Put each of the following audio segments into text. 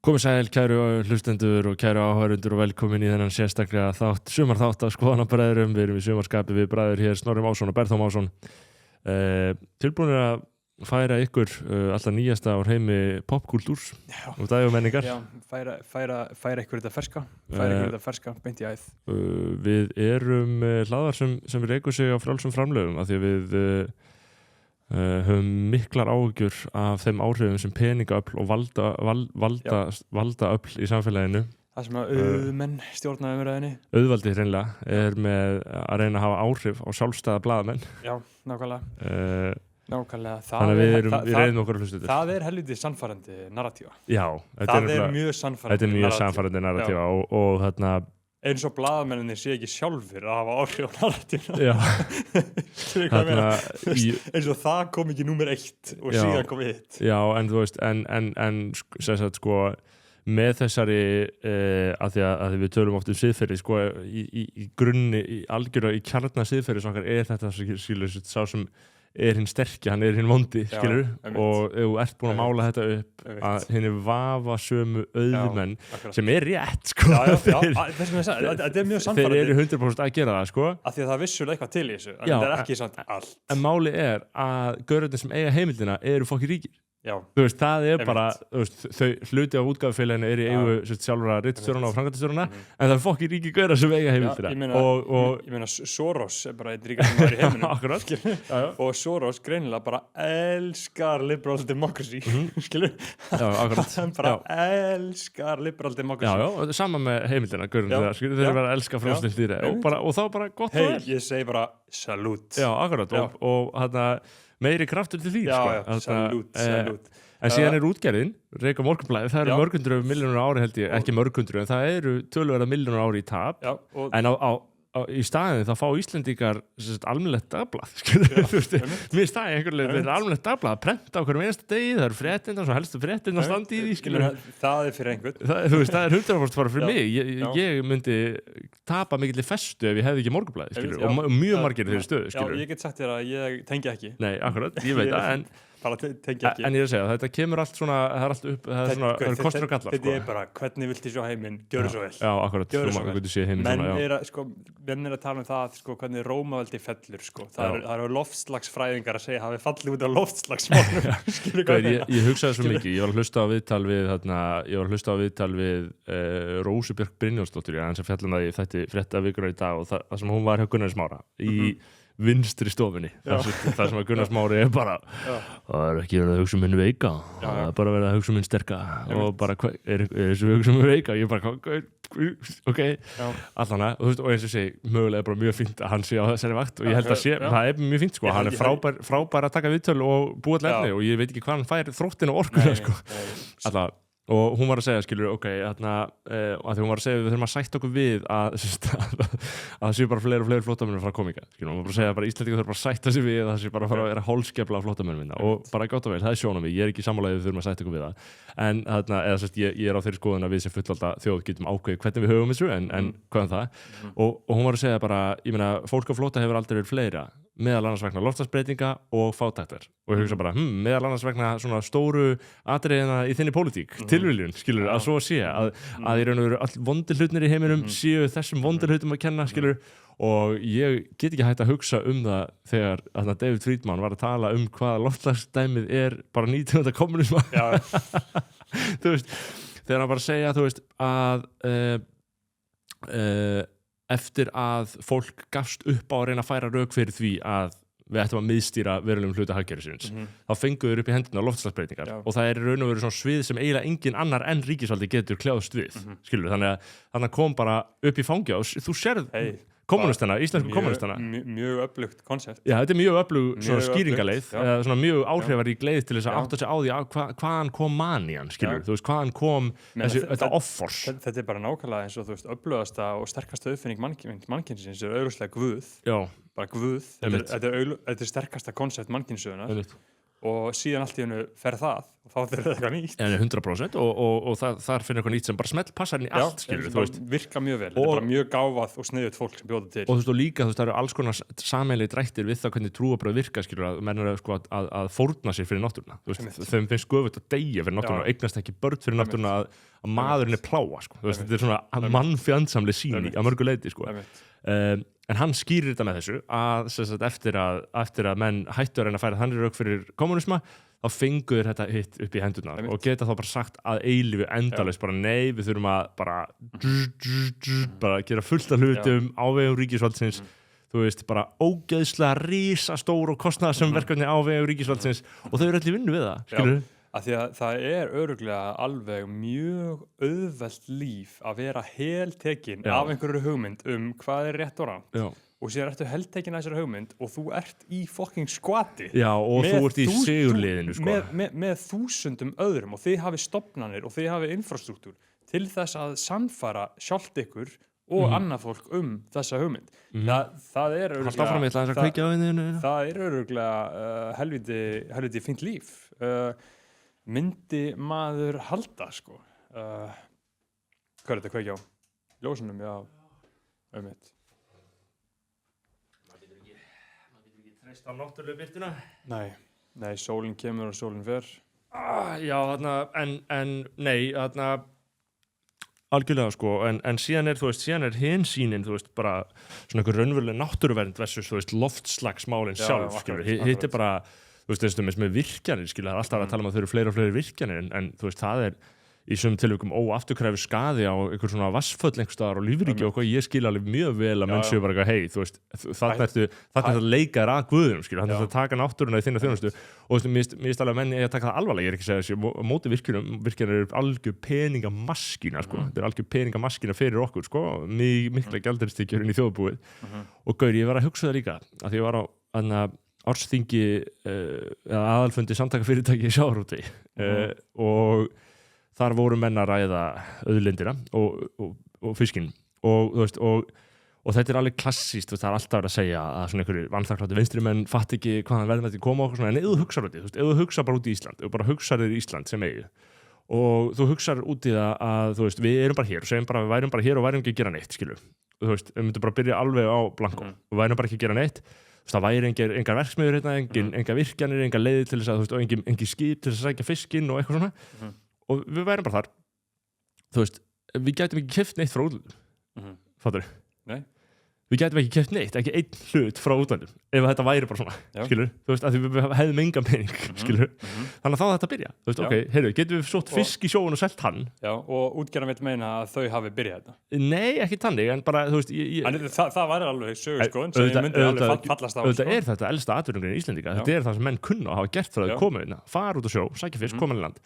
Komið sæl, kæru hlustendur og kæru áhörundur og velkomin í þennan sérstaklega sumarþátt af skoðanabræðurum. Við erum í sumarskapi við bræður hér Snorri Másson og Berþór Másson. Tilbúinir að færa ykkur alltaf nýjasta úr heimi popkúltúrs og dagmenningar. Já, færa ykkur þetta ferska, beint í æð. Við erum hlaðar sem reikur sig á frjálsum framlögum af því að við höfum miklar áhyggjur af þeim áhrifum sem peningaöfl og valdaöfl í samfélaginu. Það sem að auðmenn stjórna umræðinni. Auðvaldið hreinlega er með að reyna að hafa áhrif á sjálfstæða blaðamenn. Já, nákvæmlega. Nákvæmlega. Þannig að við reyðum okkur að hlusta þetta. Það er helviti sannfærandi narratíva. Já. Það er mjög sannfærandi narratíva og þarna eins og blaðamenninni sé ekki sjálfur að hafa áhrif á narratífuna. Já. Eins og það kom ekki númer 1 og síðan kom 1. Já, en þú veist, en sem sagt sko, með þessari, að því við tölum oft siðferði, sko, í grunni, algjörlega í kjarna siðferðis okkar þetta skilur sá sem hinn sterki, hann hinn vondi, skilur, og þú ert búin að mála þetta upp að hinn vafasömu auðmenn sem rétt, sko. Þetta er mjög sannfærandi. Þeir eru 100% að gera það, sko. Af því að það vissulega eitthvað til í þessu, en það er ekki samt allt. En máli er að gaurarnir sem eiga heimildina eru fokki ríkir. Já. Þú veist, það er bara, þú veist, þau hluti af útgáfufélaginu eru í eigu sjálfra ritstjórana og framkvæmdastjórana, en það er fokki ríki gaurar sem eiga heimildina. Ég meina Soros er bara einn ríkast sem var í heiminum. Akkurat. Og Soros greinilega bara elskar liberal democracy, skilur? Já, akkurat. Hann bara elskar liberal democracy. Já, sama með heimildina, gaurarnir, skilur, þeir eru bara að elska frjálslynt dýri og þá bara gott og vel. Ég segi bara salút. Já, akkurat, og þarna meiri kraftur til því, sko. Salút. En síðan er útgerðin, Reykjavík Morgunblaðið, það eru mörghundruð milljónir ári held ég, ekki mörghundruð, en það eru töluverða milljónir ári í tap. Já, en í staðin þá fá Íslendingar almennilegt dagblað, skilur, þú veist, mér staði einhverlega þetta almennilegt dagblað að prenta á hverjum einasta degi, það eru fréttinnar, svo helstu fréttinnar standi í því, skilur. Það er fyrir einhvern. Þú veist, það er 100% bara fyrir mig, ég myndi tapa mikilli festu ef ég hefði ekki Morgunblaðið, skilur, og mjög margir þeirri stöðu, skilur. Já, ég get sagt þér að ég tengi ekki. Nei, akkurat, ég veit það, en ég er að segja, þetta kemur allt svona, það er allt upp, það er kostur og gallar, sko. Þetta er bara, hvernig viltu sjá heiminn, gjörðu svo vel. Já, akkurat, þú getur séð heiminn svona, já. Menn er að tala það, sko, hvernig Rómaveldi fellur, sko. Það eru loftslagsfræðingar að segja, hafi fallið út af loftslagsmálum. Ég hugsaði svo mikið, ég var að hlusta á viðtal við Rósu Björk Brynjólfsdóttur, sem fjallum það í þætti fréttavikunnar í dag og það sem hún var hjá Gunnari Smára í vinstri stofunni, það sem að Gunnar Smári er bara, það er ekki verið að hugsa minn veika, það er bara verið að hugsa minn sterka og bara, er þessu hugsa minn veika, ég bara, ok, allan að, og eins og segi, mögulega er bara mjög fínt að hann sé á þessari vakt og ég held að sé, það er mjög fínt, sko, hann er frábær að taka viðtöl og búa til efni og ég veit ekki hvað hann fær þróttin og orkuna, sko, allavega. Og hún var að segja, skilur, ok, að því hún var að segja við þurfum að sætta okkur við að það séu bara fleiri og fleiri flóttamennir frá komika, skilur, hún var bara að segja að Íslendingar þurfa bara að sætta sig við að það séu bara að fara að vera hálskefla af flóttamennina og bara gott og vel, það er sjónum ég er ekki sammála við þurfum að sætta okkur við það en ég er á þeirri skoðun að við sem fullvalda þjóð getum ákveðið hvernig við höfum þessu en hvað það og hún var að segja bara, ég meina, fólk á flótta hefur aldrei verið fleira meðal annars vegna loftslagsbreytinga og fátæktar og ég hugsa bara, meðal annars vegna svona stóru atriðina í þinni pólitík tilviljun, skilur, að svo sé að í raun og veru all vondir hlutnir í heiminum séu þessum vondir hlutum að kenna, skilur og ég get ekki hægt að hugsa það þegar David Friedman var að tala hvað loftslagsdæmið er bara 19. kommunisma þú veist, þegar hann bara segja, þú veist, að eftir að fólk gafst upp á að reyna að færa rök fyrir því að við ættum að miðstýra verulegum hluta hagkerfisins þá fenguðu upp í hendina loftslagsbreytingar og það er í raun og veru svona svið sem eiginlega engin annar en ríkisvaldi getur kljáðst við skilur, þannig að kom bara upp í fangja og þú sérð kommunistana, íslensku kommunistana mjög öflugt koncept. Já, þetta er mjög öflug svona skýringaleið, svona mjög áhrifarík leið til þess að átta sig á því hvaðan kom manían, skilur, þú veist, hvaðan kom þetta offors. Þetta er bara nákvæmlega eins og þú veist, öflugasta og sterkasta uppfinning mannkynsins er augljóslega Guð. Já. Bara Guð, þetta er sterkasta koncept mannkynssögunar. og síðan allt í hennu fer það og þá þurfið eitthvað nýtt. 100% og þar finnir eitthvað nýtt sem bara smelt passar inn í allt, skilur, þú veist. Virka mjög vel, þetta er bara mjög gáfað og sniðugt fólk sem bjóða til. Og þú veist, og líka, þú veist, það eru alls konar sameiginlegir drættir við það hvernig trúarbrögð virka, skilur, að menn eru sko að fórna sér fyrir náttúruna. Þú veist, þeim finnst göfugt að deyja fyrir náttúruna og eignast ekki börn fyrir náttúruna að maðurinn er plága, sko. Þú veist, þetta er svona mannfjandsamleg sýn á mörgu leyti, sko. En hann skýrir þetta með þessu að sagt, eftir að menn hættu að reyna að færa þannig rauk fyrir kommunisma þá fenguður þetta hitt upp í hendurnar og geta þá bara sagt að eilífu endalaust bara nei, við þurfum að bara gera fullt af hlutum á vegum ríkisvaldsins þú veist, bara ógeðslega risastór og kostnaðarsöm verkefni á vegum ríkisvaldsins og þau eru allir vinnu við það, skilur Af því að það er örugglega alveg mjög auðvelt líf að vera heltekin af einhverju hugmynd hvað er rétt og rangt og síðan ertu heltekin af þessari hugmynd og þú ert í fucking skvati og þú ert í sigurliðinu sko. með þúsundum öðrum og þið hafi stofnanir og þið hafi infrastruktúr til þess að sannfæra sjálft ykkur og annað fólk þessa hugmynd það er örugglega helviti fínt líf myndi maður halda sko hvað er þetta að kveikja á? Ljósunum, já einmitt maður getur ekki treyst á náttúrulegu birtuna nei, sólin kemur og sólin fer já, þarna en nei, þarna algjörlega sko, en síðan er hin sýnin, þú veist, bara svona einhver raunveruleg náttúruvernd versus, þú veist, loftslagsmálin sjálf, skilur, hitt er bara þú veist, eins með virkjanir, skilur, það er alltaf að tala um að þau eru fleiri og fleiri virkjanir, en þú veist, það er í sumum tilvikum óafturkræfur skaði á einhver svona vassföll einhver staðar og lífríki og hvað ég skil alveg mjög vel að menn séu bara eitthvað, hei, þú veist, þarna ertu að leika þér að guðunum, skilur, þannig að taka náttúruna í þinna þjónustu og þú veist, mér alveg að menn ég taka það alvarlega, ég er ekki að segja þessi, móti virkjanir eru algjör peningamaskína, sko, þetta er algjör peningamaskína fyrir okkur, sko, mikla gjaldeyristekjur inn í þjóðbúið og gaur, ég var að hugsa það líka, að því ég var á ársþingi aðalfundi samtaka-fyrirtæki í sjávarútvegi og þar voru menn að ræða auðlindina og fiskinn og, þú veist, og þetta er alveg klassíst, það er alltaf verið að segja að svona einhverju vanþakklátir vinstri menn fatt ekki hvaðan verðmæti koma okkur svona, en ef þú hugsar út í, þú veist, ef þú hugsar bara út í Ísland, ef þú bara hugsar þér Ísland sem eigi og þú hugsar út í það að, þú veist, við erum bara hér og segjum bara, við værum bara hér og værum ekki að gera neitt, skilur, þú veist, við myndum bara byrja alveg á blanko og værum bara ekki að gera neitt það væri engar verksmiður hérna, engar virkjanir, engar leiðir til þess að, þú veist, og engin skip til þess að sækja fiskinn og eitthvað svona og við værum bara þar þú veist, við gætum ekki keypt neitt frá útlöndum fattur við gætum ekki keypt neitt, ekki einn hlut frá útlöndum ef þetta væri bara svona, skilur þú veist, að við hefðum engan pening skilur, þannig að þá þetta byrja þú veist, ok, heyrðu, getum við sótt fisk í sjóun og selt hann og útgerðan vill meina að þau hafi byrjað þetta nei, ekki tannig, en bara, þú veist það var alveg sögurskoðun sem ég myndi alveg fallast á auðvitað er þetta elsta atvinnugrein í Íslendinga þetta er það sem menn kunna og hafa gert frá þau komið fara út á sjó, sækja fisk, koma í land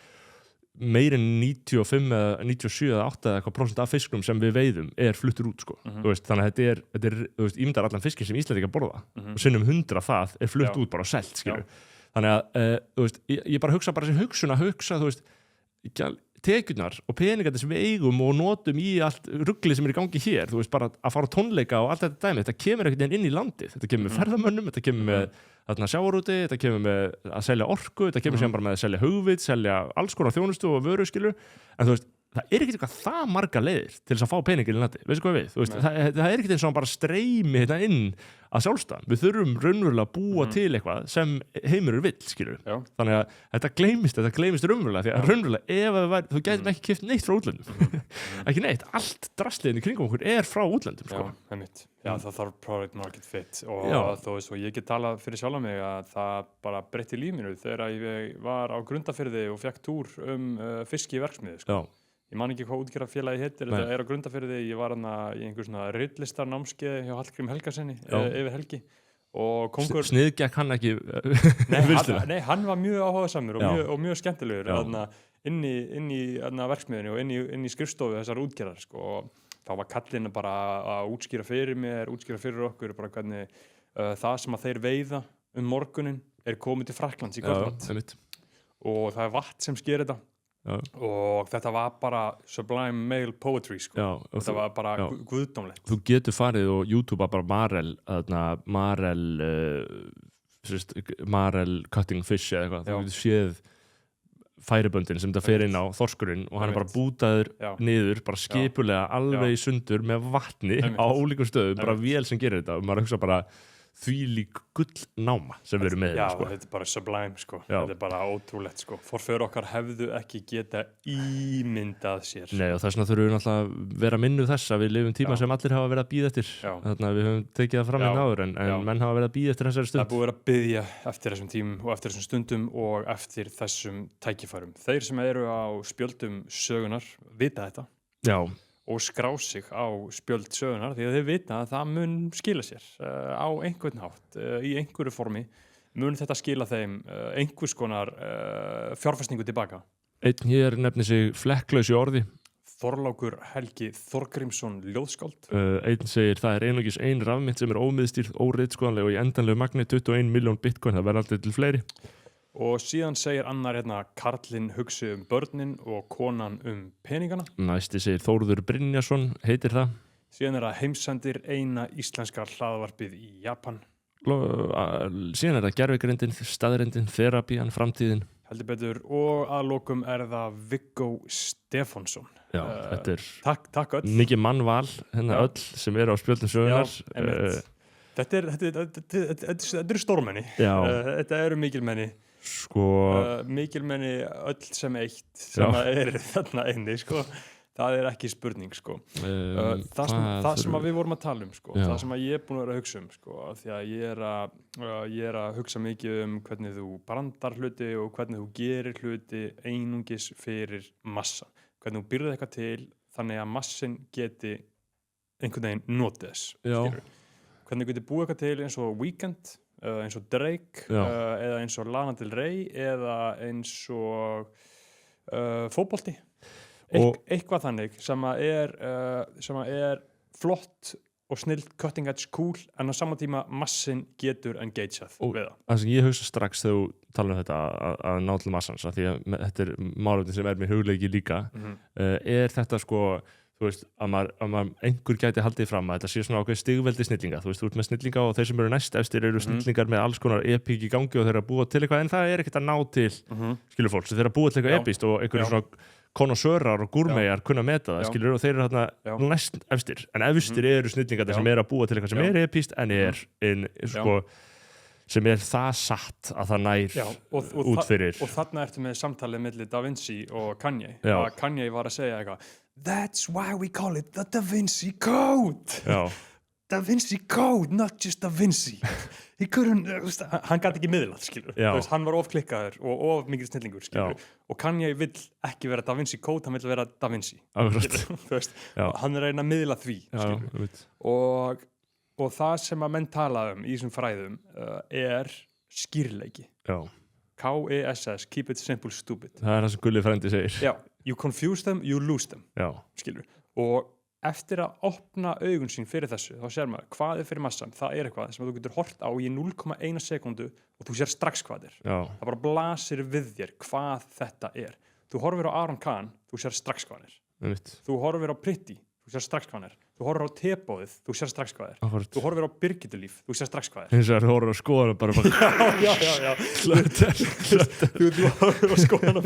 meir en 95 eða 97 eða 8 eða eitthvað % af fiskum sem við veiðum er fluttur út sko. Þú veist, þannig að þetta er þú veist, ímyndar allan fiskin sem Íslendingar borða og sinnum 100 það er flutt út bara og selt skilur. Þannig að þú veist, ég bara hugsa bara þessi hugsa þú veist, tekjurnar og peningarnir sem við eigum og notum í allt ruglið sem er í gangi hér, þú veist, bara að fara á tónleika og allt þetta dæmi, þetta kemur einhvern veginn inn í landið, þetta kemur með ferðamönnum, þetta kemur með sjávarúti, þetta kemur með að selja orku, þetta kemur sem bara með að selja hugvit, selja alls konar þjónustu og vöru skilur, en þú veist, það er ekkert eitthvað það marga leiðir til þess að fá peningin í landi, veistu hvað við? Þú veist, það er ekkert eins og bara streymi hérna inn að sjálfstæðan. Við þurfum raunverulega að búa til eitthvað sem heimurur vill, skilur. Þannig að þetta gleymist raunverulega, því að raunverulega ef þú gætum ekki keypt neitt frá útlöndum. Ekki neitt, allt drastliðin í kringum okkur er frá útlöndum, sko. Já, það þarf product market fit og þú veist, og ég get talað fyrir sjálf mig að það bara breytti líf mínu þegar ég var á Grundarfirði og fékk túr fiski í verksmiðju, sko. Ég man ekki hvað útgerðarfélagi heitir, þetta er á Grundarfirði, ég var hana í einhver svona riddlistarnámskeið hjá Hallgrím Helgasyni yfir helgi og kongur... Sniðgekk hann ekki Nei, hann var mjög áhugasamur og mjög skemmtilegur inn í verksmiðinu og inn í skrifstofu þessar útgerðar sko, og þá var kallinn bara að útskýra fyrir okkur bara hvernig það sem að þeir veiða morgunin er komið til Frakklands í kvöldmatt og það er vatn sem sker þetta og þetta var bara sublime male poetry sko. Þetta var bara guðdómlegt. Þú getur farið og YouTubea bara Marel marel cutting fish eða eitthvað, þú getur séð færiböndin sem þetta fer inn á þorskurinn og hann bara bútaður niður, bara skipulega alveg í sundur með vatni á ólíkum stöðum, bara vél sem gerir þetta og maður hugsa bara þvílík gullnáma sem við erum með þetta er bara sublime þetta er bara ótrúlegt forfeður okkar hefðu ekki geta ímyndað sér Nei, og þess vegna þurfum við náttúrulega að vera minnuð þess að við lifum tíma sem allir hafa verið að bíða eftir þannig að við höfum tekið það fram í áður en menn hafa verið að bíða eftir þessari stund Það er búið að biðja eftir þessum tímum og eftir þessum stundum og eftir þessum tækifærum Þeir sem eru á spjöldum sögunar vita þetta og skrá sig á spjöld sögunar því að þeir vita að það mun skila sér á einhvern hátt í einhverju formi mun þetta skila þeim einhvers konar fjárfestingu tilbaka Einn hér nefnir sig flekklaus í orði Þorlákur Helgi Þorgrímsson ljóðskáld Einn segir það er einungis ein rafmynt sem er ómiðstýrð, óritskoðanleg og í endanlegu magni 21 miljón bitcoin, það verður aldrei til fleiri Og síðan segir annar karlinn hugsi börnin og konan peningana. Næsti segir Þórður Brynjarsson, heitir það. Síðan það heimsendir eina íslenska hlaðvarpið í Japan. Síðan það gervigrindin, staðrindin, þerapían, framtíðin. Heldur betur og að lokum það Viggo Stefánsson. Já, þetta er takk öll. Mikið mannval, öll sem eru á spjöldum sögunar. Þetta eru stórmenni. Þetta eru mikilmenni. Mikilmenni öll sem eitt sem er þarna inni það er ekki spurning það sem við vorum að tala það sem ég er búin að vera að hugsa því að ég er að hugsa mikið hvernig þú brandar hluti og hvernig þú gerir hluti einungis fyrir massa hvernig þú byrðir eitthvað til þannig að massin geti einhvern veginn notið þess hvernig þú getur búið eitthvað til eins og Weekend eins og Drake eða eins og Lana Del Rey eða eins og fótbolti eitthvað þannig sem er flott og snilt, cutting edge, cool en á sama tíma massin getur engageað við það. Það sem ég hugsa strax þegar þú talar þetta að ná til massans því að þetta er málefni sem er mér hugleiki líka er þetta þú veist, að maður einhver gæti haldið fram að þetta sé svona ákveð stigveldi snillinga þú veist, þú ert með snillinga og þeir sem eru næst efstir eru snillingar með alls konar epík í gangi og þeir eru að búa til eitthvað en það er ekkert að ná til skilur fólk, þeir eru að búa til eitthvað epíst og einhverjum svona konnosörar og gúrmejar kunna meta það, skilur og þeir eru þarna næst efstir, en efstir eru snillingar sem eru að búa til eitthvað sem er epíst en er sem er það satt að það nær út fyrir og þarna ertu með samtalið milli Da Vinci og Kanye að Kanye var að segja eitthvað That's why we call it the Da Vinci Code Da Vinci Code, not just Da Vinci hann gæti ekki miðlað skilur hann var ofklikkaður og of mikið snillingur skilur og Kanye vill ekki vera Da Vinci Code, hann vill vera Da Vinci hann er að reyna að miðla því skilur og það sem að menn tala í þessum fræðum er skýrleiki K-E-S-S, keep it simple, stupid það er það sem Gulli frændi segir you confuse them, you lose them skilur, og eftir að opna augun sín fyrir þessu, þá sér maður hvað er fyrir massan, það er eitthvað sem þú getur hort á í 0,1 sekundu og þú sér strax hvað það bara blasir við þér hvað þetta er þú horfir á Aron Kahn, þú sér strax hvað hann er þú horfir á Pretty, þú sér strax hvað hann er þú horfir á tebóðið, þú sér strax hvað er þú horfir á Birgitulíf, þú sér strax hvað er eins og þú horfir á skoðanum bara þú horfir á skoðanum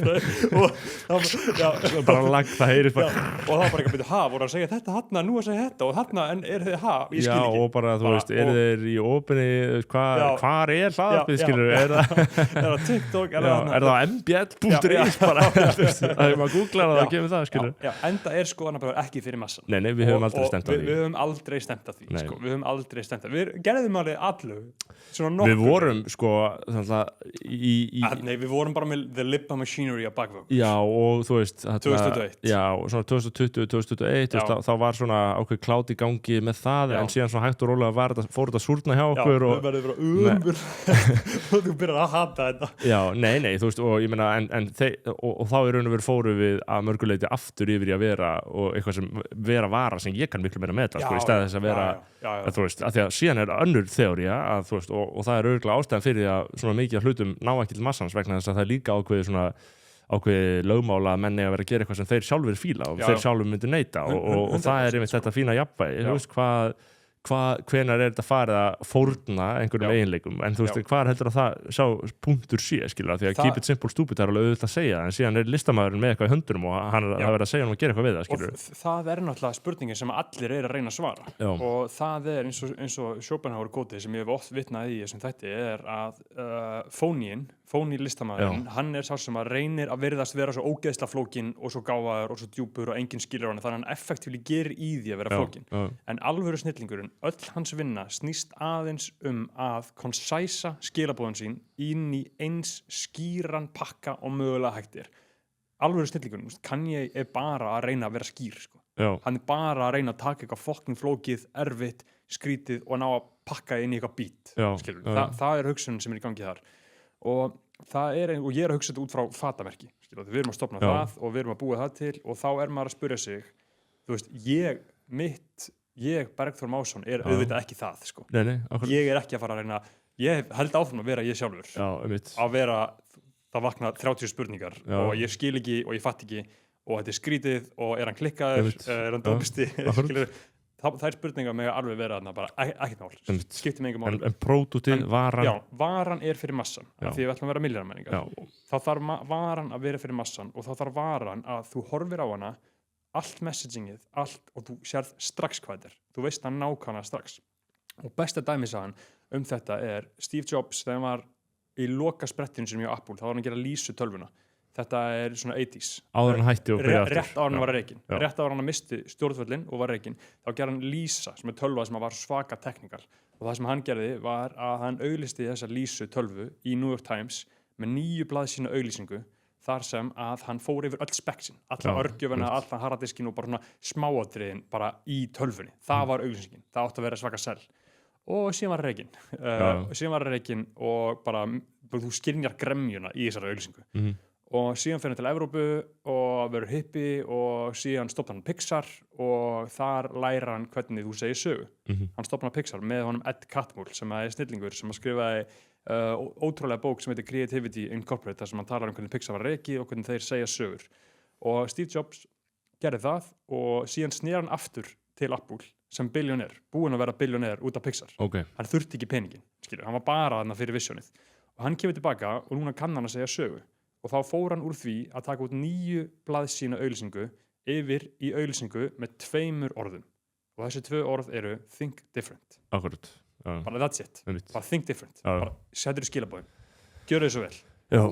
og bara lagt það heyrir og það var bara eitthvað voru að segja þetta þarna, nú að segja þetta og þarna, en er þið ég skil ekki og bara, þú veist, eru þeir í opinni hvar er hlaðarpið, skilur er það TikTok er það mbl.is bara það maður googlar það og kemur það, skilur enda er skoðanabræður ekki fyrir massan nei, við höfum aldrei Við höfum aldrei stemt að því við höfum aldrei stemt að við gerðum alveg allu við vorum við vorum bara með the Libba machinery að bakvögg og þú veist 2021 svona 2020, 2021 þá var svona ákveð klátt í gangi með það en síðan svona hægt og rólega fór þetta súrna hjá okkur og þú byrjar að hata þetta nei, þú veist og ég meina og þá í raun og veru fóru við að mörguleiti aftur yfir í að vera og eitthvað sem vera vara sem ég kann miklu meira með þetta í stæði þess að vera að, þú veist, að því að síðan er önnur þeóría að, þú veist, og það er örugglega ástæðan fyrir því að svona mikið af hlutum ná ekki til massans vegna þess að það er líka ákveðið lögmála að menni að vera að gera eitthvað sem þeir sjálfur fíla og þeir sjálfur myndu neita og það er einmitt þetta fína jafnvægi þú veist hvenær þetta farið að fórna einhverjum eiginleikum, en þú veist, hvar heldur að það sá punktur sé, skilur, því að keep it simple stupid er alveg auðvitað að segja, en síðan listamæðurinn með eitthvað í höndunum og hann að vera að segja hann að gera eitthvað við það, skilur. Og það náttúrulega spurningin sem allir að reyna að svara. Og það eins og Schopenhauer gótið sem ég hef oft vitnað í þessum þætti að Phony listamæðurinn, hann sá sem að reynir að virðast vera svo ógeðsla flókin og svo gáfaður og svo djúpur og enginn skilur hann, þannig að hann effektífli gerir í því að vera flókin. En alvöru snillingurinn, öll hans vinna snýst aðeins að konsæsa skilaboðin sín inn í eins skýran pakka og mögulega hægt alvöru snillingurinn, Kanye bara að reyna að vera skýr, sko. Hann bara að reyna að taka eitthvað fucking flókið, erfitt, skrítið og ná að pakka inn í eitthvað beat, skilur. Það hugsunin sem í gangi þar og og ég að hugsa þetta út frá fatamerki, skilur, við erum að stofna það og við erum að búa það til og þá maður að spyrja sig, þú veist, ég Bergþór Másson auðvitað ekki það, sko. Nei, ég ekki að fara að reyna, ég held áfram að vera ég sjálfur, að vera það vakna 30 spurningar og ég skil ekki og ég fatt ekki og þetta skrítið og hann klikkaður, hann dópisti, skilur. Þær spurningar með alveg vera þarna bara ekkert mál, skiptir mig engum mál. En pródúktið, varan? Já, varan fyrir massan, af því við ætlum að vera milljónamenningar. Þá þarf varan að vera fyrir massan og þá þarf varan að þú horfir á hana, allt messagingið, allt og þú sérð strax hvað þetta þú veist það nákvæmlega strax. Og besta dæmisagan þetta Steve Jobs þegar hann var í loka sprettinu sem hjá Apple, þá var hann að gera Lísu tölvuna. Þetta svona 80s. Áður hann hætti og byrja aftur. Rétt áður hann var rekinn. Rétt áður hann misti stjórnvöldin og var rekinn. Þá gerði hann Lísa sem tölva sem var svaka teknikal. Og það sem hann gerði var að hann auglisti þessa Lísu tölvu í New York Times með 9 blaðsíðna auglýsingu þar sem að hann fór yfir öll speksin, alla örgjöfuna, allan harðadiskin og bara smáatriðin bara í tölvunni. Það var auglýsingin. Það átti að vera svaka sell. Og síðan var hann rekinn. Og bara þú skynjar gremjuna í þessari auglýsingu. Og síðan fyrir hann til Evrópu og verður hippie og síðan stofnar hann Pixar og þar læra hann hvernig þú segir sögu. Hann stofnar Pixar með honum Ed Catmull sem snillingur sem skrifaði ótrúlega bók sem heitir Creativity Incorporated þar sem hann talar hvernig Pixar var rekið og hvernig þeir segja sögur. Og Steve Jobs gerði það og síðan snýr hann aftur til Apple sem billjónær, búinn að vera billjónær út af Pixar. Hann þurfti ekki peningin, skilur, hann var bara þarna fyrir visionið. Og hann kemur tilbaka og núna kann hann að segja sögu. Og þá fór hann úr því að taka út 9 blaðsíðna auglýsingu yfir í auglýsingu með 2 orðum. Og þessi 2 orð eru think different. Akkurat. Bara that's it. Bara think different. Bara settur í skilabóðin. Gjörðu þið svo vel. Já.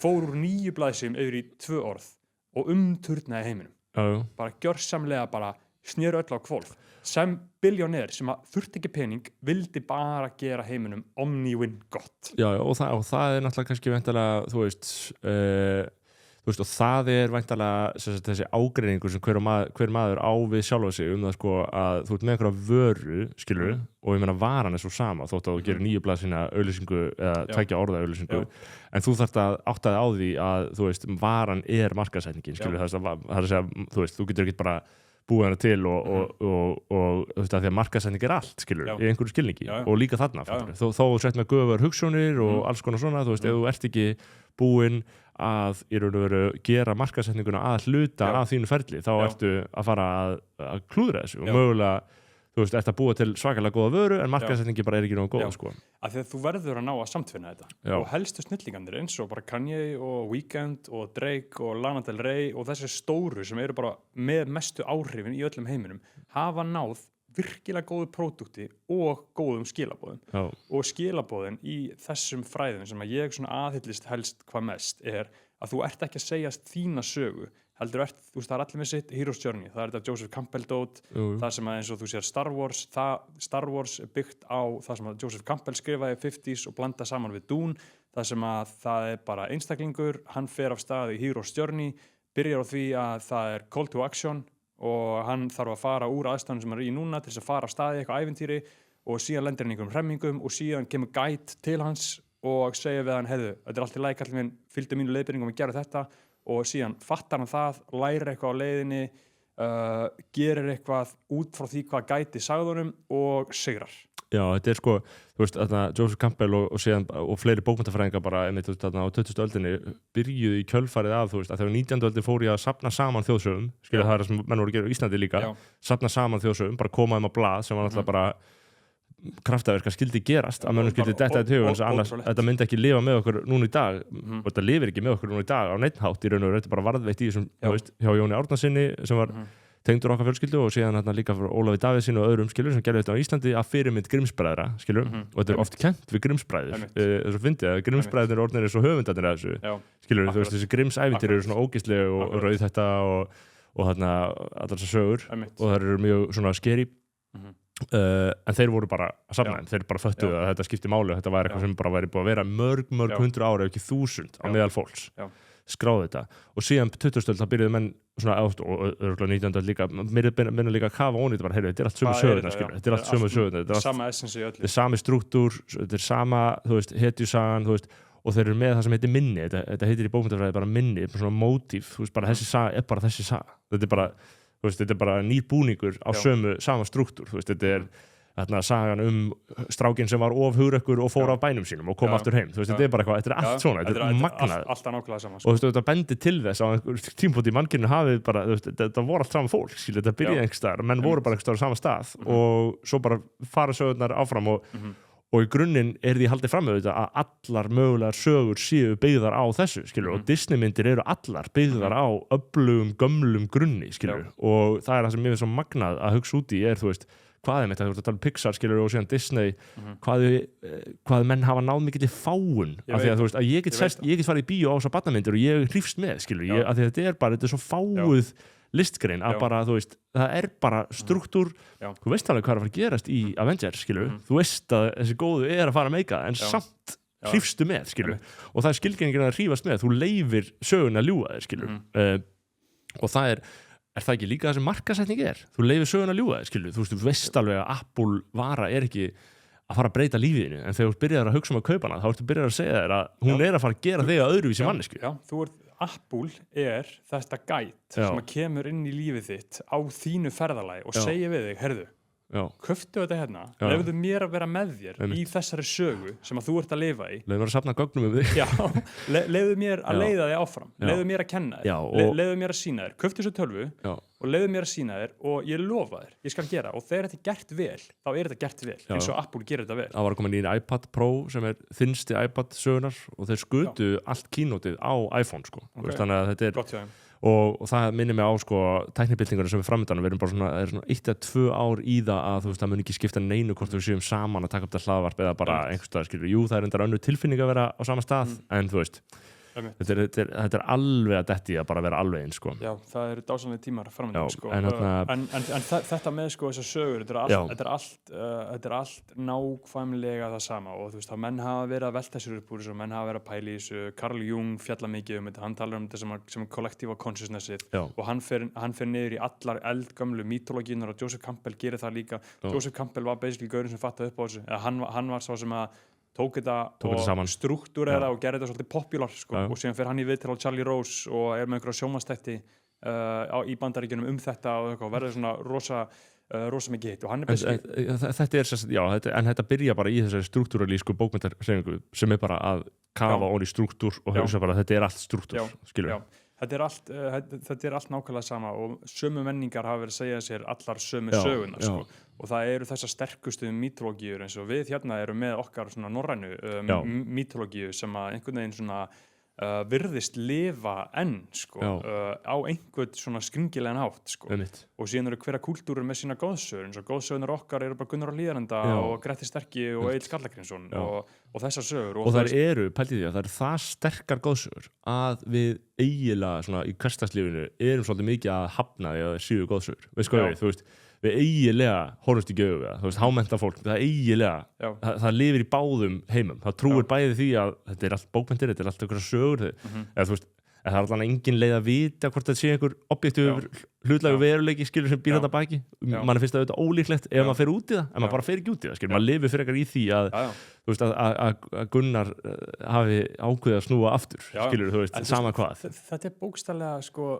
Fór úr 9 blaðsíðum yfir í 2 orð og umturnaði heiminum. Bara gjörsamlega bara snéru öll á hvolf. Sem billjónær sem að þurfti ekki pening vildi bara gera heiminum omni-win gott. Já, og það náttúrulega kannski væntanlega, þú veist, og það væntanlega þessi ágreiningur sem hver maður á við sjálfa sig það sko að þú ert með einhverja vöru, skilur, og ég meina varan svo sama þótt að þú gerir 9 blaðsíðna auglýsingu eða 2 orða auglýsingu, en þú þarft að átta þig á því að, þú veist, varan markaðssetningin, skilur, það að segja, þú veist, þú getur ekki bara búið hana til og þú veist að því að markaðssetning allt, skilur, í einhverju skilningi og líka þarna, þó sett með göfur hugssjónir og alls konar svona, þú veist, ef þú ert ekki búinn að í raun og veru gera markaðssetninguna að hluta af þínu ferli, þá ertu að fara að klúðra þessu og mögulega þú veist, ert að búa til svakalega góða vöru en markaðssetningi bara ekki nógu góð, sko. Af því að þú verður að ná að samtvinna þetta og helstu snillingarnir eins og bara Kanye og Weeknd og Drake og Lana Del Rey og þessi stóru sem eru bara með mestu áhrifin í öllum heiminum hafa náð virkilega góðu pródukti og góðum skilabóðum og skilabóðin í þessum fræðum sem að ég svona aðhyllist helst hvað mest að þú ert ekki að segja þína sögu heldur þú veist, það allir með sitt Hero's Journey, það þetta Joseph Campbell dót, það sem að eins og þú sér Star Wars byggt á það sem að Joseph Campbell skrifaði í 50s og blanda saman við Dune, það sem að það bara einstaklingur, hann fer af stað í Hero's Journey, byrjar á því að það call to action og hann þarf að fara úr aðstæðunum sem hann í núna til þess að fara af stað í eitthvað ævintýri og síðan lendir hann í einhverjum hremmingum og síðan kemur guide til hans og segja við hann, heyrðu, þetta allt í lagi, kallinn minn, fylgdu mínu leiðbeiningum og gera þetta og síðan fattar hann það, lærir eitthvað á leiðinni, gerir eitthvað út frá því hvað gæti sagði honum og sigrar. Já, þetta sko, þú veist, Joseph Campbell og síðan, og fleiri bókmenntafræðingar bara, einmitt, á 20. öldinni byrjuðu í kjölfarið að, þú veist, að þegar 19. öldin fór í að safna saman þjóðsögum, það er það sem menn voru að gera í Íslandi líka, safna saman þjóðsögum, bara koma á blað sem var náttúrulega bara kraftaverk að skildi gerast, að mönnum skildi detta í hug, annars þetta myndi ekki lifa með okkur núna í dag, og þetta lifir ekki með okkur núna í dag á neitt hátt í raun og veru, þetta er bara varðveitt í þessum, þú veist, hjá Jóni Árnasyni sem var tengdur okkar fjölskyldu og síðan líka fyrir Ólafi Davíðssyni og öðrum skilur sem gerði þetta á Íslandi að fyrirmynd Grimms-bræðra skilur og þetta er oft kennt við Grimms-bræður þess að fyndi að Grimms-bræðir eru orðnir eins og höfundarnir af þessu skilur þú veist þessi Grimms-ævintýr eru svona ógeðsleg og rauð þetta og þarna allar þessar sögur og það eru mjög svona skeri en þeir voru bara að safna þeir bara föttuðu að þetta skipti máli þetta var eitthvað sem bara væri búið að vera mörg hundru ára ef ekki 1000 á meðal fólks skráði þetta og síðan 20. öld það byrjuðu menn svona átt og örgulega 19. öld líka menn líka að kafa ónýtt bara heyrðu, þetta er allt sömu sögurnar þetta er allt sömu sögurnar þetta er sama essensi í öllu þetta er sami struktúr, þetta er sama þú veist, hetjusagan, þú veist og þeir eru með það sem heitir minni þetta heitir í bókmenntafræði bara minni, svona mótíf þú veist, bara þessi saga er bara þessi saga þetta er bara, þú veist, þetta er bara nýr búningur á sama struktúr, þú veist, þetta er sagan strákinn sem var of hugrekkur og fór af bænum sínum og kom aftur heim þú veist, þetta er bara eitthvað, þetta er allt svona þetta er magnað alltaf nákvæmlega sama og þú veist, þetta bendir til þess á einhver tímpúti í mannkyninu hafið bara, þú veist, þetta voru allt saman fólk þetta byrjaði einhvers staðar, menn voru bara einhvers staðar á sama stað og svo bara fara sögurnar áfram og í grunninn er því haldið fram með þetta að allar mögulegar sögur séu byggðar á þessu, skilur, og Disneymyndir eru allar byggðar á öflugum, gömlum grunni, skilur, og það er það sem mér finnst svo magnað að hugsa út í þú veist, hvað er mitt, þú ert að tala um Pixar, skilur, og síðan Disney, hvað menn hafa náð mikið til fáun, af því að þú veist, að ég get farið í bíó á þessar barnamyndir og ég hrífst með, skilur, af því að þetta er svo fáuð listgrein að bara, þú veist, það er bara struktúr, þú veist alveg hvað er að fara að gerast í Avengers, skilur, þú veist að þessi góðu er að fara að meika, en samt hrífstu með, skilur, og það er skilgreiningin að hrífast með, þú leifir sögun að ljúga þér, skilur, og það er það ekki líka það sem markasetning er? Þú leifir sögun að ljúga þér, skilur, þú veist alveg að Apple vara er ekki að fara að breyta lífiðinu, en þegar þú byrjar að hugsa að kaupa hana, þá ertu byrjar að segja þér að hún er að fara að gera þig að öðruvísi mannesku. Apple er þetta guide sem að kemur inn í lífið þitt á þínu ferðalagi og segir við þig, herðu, köftu þetta hérna, lefðu mér að vera með þér í þessari sögu sem að þú ert að lifa í. Lefðu mér að safna gögnum um þig. Lefðu mér að leiða þig áfram, lefðu mér að kenna þér, lefðu mér að sína þér, köftu þessu tölvu og lefðu mér að sína þér og ég lofa þér, ég skal gera og þegar þetta er gert vel, þá er þetta gert vel eins og Apple gerir þetta vel. Það var komin í iPad Pro sem er þynnsti iPad sögunar og þeir skutu allt kínótið á iPhone sko. Þannig að þetta er gott hjá þeim. Og það minnir mig á sko tæknibyltingarnir sem við framöndan við erum bara svona, er svona 1 eða 2 ár í það að þú veist það mun ekki skipta neinu hvort við séum saman að taka upp það hlaðvarp eða bara einhvers staðar skilur, jú það er endar önnur tilfinning að vera á sama stað en þú veist þetta er alveg að detti að bara vera alveg eins sko. Já, það eru dásamlega tímar framöndan sko. En þetta með sko þessar sögur þetta er allt nákvæmlega það sama og þú veist að menn hafa verið að velta sér upp úr þessu og menn hafa verið að pæla í þessu. Carl Jung fjalla mikið um þetta, hann talar um þetta sem er kollektíva consciousnessið og hann fer niður í allar eldgömlu mítológíunar og Joseph Campbell gerir það líka. Joseph Campbell var basically gaurinn sem fattaði upp á þessu, hann var svo sem að tók þetta og struktúrera og gerði þetta svolítið popular sko. Og síðan fer hann í viðtal á Charlie Rose og er með einhverja sjónvarpsþætti í Bandaríkjunum þetta og verður svona rosa mikið hitt og hann er en þetta byrja bara í þessari struktúralísku bókmenntarhreyfingu sem er bara að kafa ofan í struktúr og hugsa bara að þetta er allt struktúr, skilur við. Þetta er allt nákvæmlega sama og sömu menningar hafa verið að segja sér allar sömu sögunar sko. Og það eru þessar sterkustu mítológíur eins og við hérna erum með okkar svona norrænu mítológíu sem að einhvern veginn svona virðist lifa enn sko, á einhvern svona skringilegan hátt sko. Og síðan eru hverja kúltúrur með sína góðsögur eins og góðsögunar okkar eru bara Gunnar á Hlíðarenda og Grettir Sterki og Egill Skallagrímsson og þessar sögur og það eru, pælti því að það eru það sterkar góðsögur að við eiginlega svona í hversdagslífinu erum svolítið mikið að hafna því að það séu góðsögur veist hvað þú veist við eiginlega horfumst í gaugu við það, þú veist, hámennta fólk, það eiginlega, það lifir í báðum heimum, það trúir bæði því að þetta er allt bókmenntir, þetta er allt einhverja sögur, eða þú veist, það er allan engin leið að vita hvort þetta sé einhver objektífur hlutlægur veruleiki, skilur sem býr þetta baki, mann finnst það auðvitað ólíklegt ef maður fer út í það, en maður bara fer ekki út í það, skilur, maður lifir fyrir eitthvað í því að, þú veist, að Gunnar hafi ákveðið að snúa aftur, skilur, þú veist, sama hvað. Þetta er bókstaflega, sko,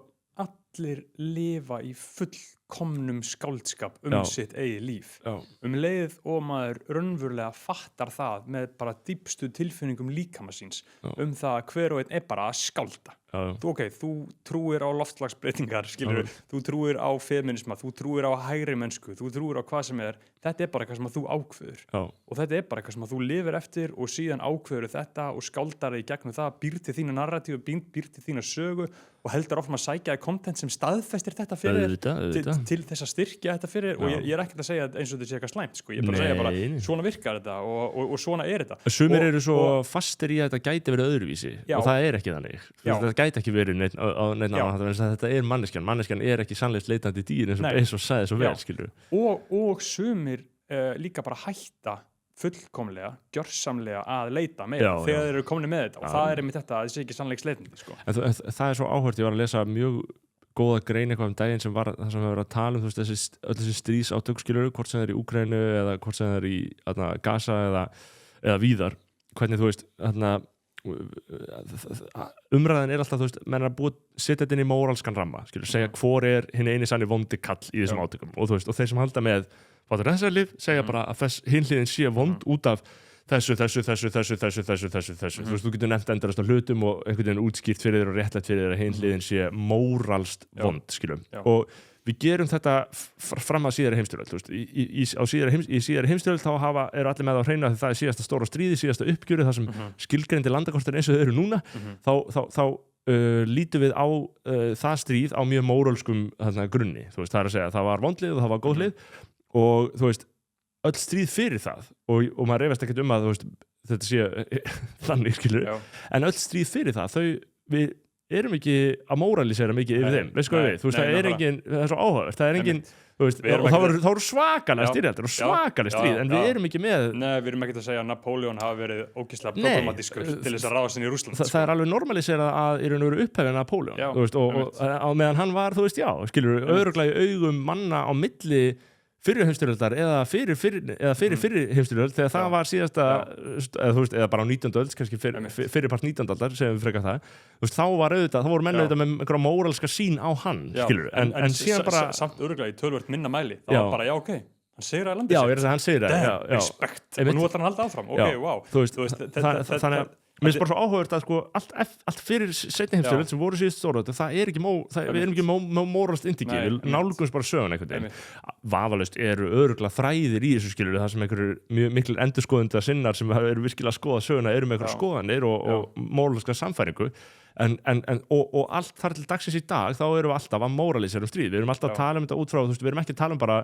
allir lifa í fullkomnum skáldskap sitt eigið líf. Leið og maður raunverulega fattar það með bara dýpstu tilfinningum líkama síns það að hver og einn bara að skálda. Þú trúir á loftslagsbreytingar, skilur, þú trúir á feminisma, þú trúir á hægri mennsku, þú trúir á hvað sem þetta bara eitthvað sem þú ákveður og þetta bara eitthvað sem þú lifir eftir og síðan ákveður þetta og skáldar í gegnum það, býr til þína narratífu, býr til þína sögu og heldur áfram að sækja content sem staðfestir þetta fyrir til þess að styrkja þetta fyrir og ég ekkert að segja eins og þetta sé eitthvað slæmt, sko, ég bara segja bara svona virkar þetta og svona þetta. Sumir eru svo fastir í að þetta gæti verið öðruvísi og það ekki þannig. Það gæti ekki verið neitt annan, þetta manneskjan ekki sannleiksleitandi dýr eins og sagði svo vel, skilur. Og sumir líka bara hætta fullkomlega, gjörsamlega að leita meira þegar þeir eru komin með þetta og það einmitt þetta að það sé ekki sannleiksleitandi, sko. En það svo áhört, ég var að lesa mjög góða grein eitthvað daginn sem var það sem við varum að tala öll þessi stríðsátök, skilur, hvort sem það í Úkraínu eða hvort sem það í Gaza eða víðar, hvernig þú veist umræðan alltaf, menn að setja þetta inn í móralskan ramma, skilur, segja hvor hinn eini sanni vondi kall í þessum átökum og þeir sem halda með segja bara að hinn hliðin sé vond út af þessu þú getur nefnt endast á hlutum og einhvern veginn útskýrt fyrir þér og réttlætt fyrir þér að hinn hliðin sé móralst vond, skilum, og við gerum þetta fram að síðari heimsstyrjöld. Í síðari heimsstyrjöld þá eru allir með á hreinu að það síðasta stóra stríði, síðasta uppgjöri, það sem skilgreindi landakortir eins og þau eru núna, þá lítum við á það stríð á mjög móralskum grunni. Það að segja, það var vondlið og það var góðlið og þú veist, öll stríð fyrir það og maður reyfast ekkert að þetta sé þannig, skilur, en öll stríð fyrir það, við erum ekki að móralisera mikið yfir þeim, veist hvað við, þú veist, það er svo áhugavert, það er engin, þú veist, þá eru svakalega styrjaldir og svakalega stríð, en við erum ekki með. Nei, við erum ekki að segja að Napóleon hafi verið ógeðslega problematískur til þess að ráða sinni í Rússland. Það er alveg normaliserað að í raun og veru upphefja Napóleon, þú veist, og á meðan hann var, þú veist, skilur, örugglega í augum manna á milli fyrir heimsstyrjöldar eða fyrir heimsstyrjöld þegar það var síðasta eða bara á 19. öld, kannski fyrir part 19. aldar sem við frekar það, þá voru menn auðvitað með einhverja móralska sín á hann, skilur, en síðan bara samt örugglega í töluvert minna mæli, það var bara ok, hann segir að landi hann segir að, respekt, og nú ætlar hann að halda áfram, ok, wow, þú veist, þannig mér finnst bara svo áhugavert að allt fyrir seinni heimsstyrjöld sem voru síðust stóröld, við erum ekki móralst indíki, við nálgumst bara sögun einhvern veginn. Vafalaust eru örugglega þræðir í þessu, skilur, það sem einhverjur mjög mikil endurskoðenda sinnar sem eru virkilega að skoða söguna eru með einhverjar skoðanir og móralska samfæringu og allt þar til dagsins í dag þá erum við alltaf að móralisera stríð, við erum alltaf að tala þetta út frá, við erum ekki að tala bara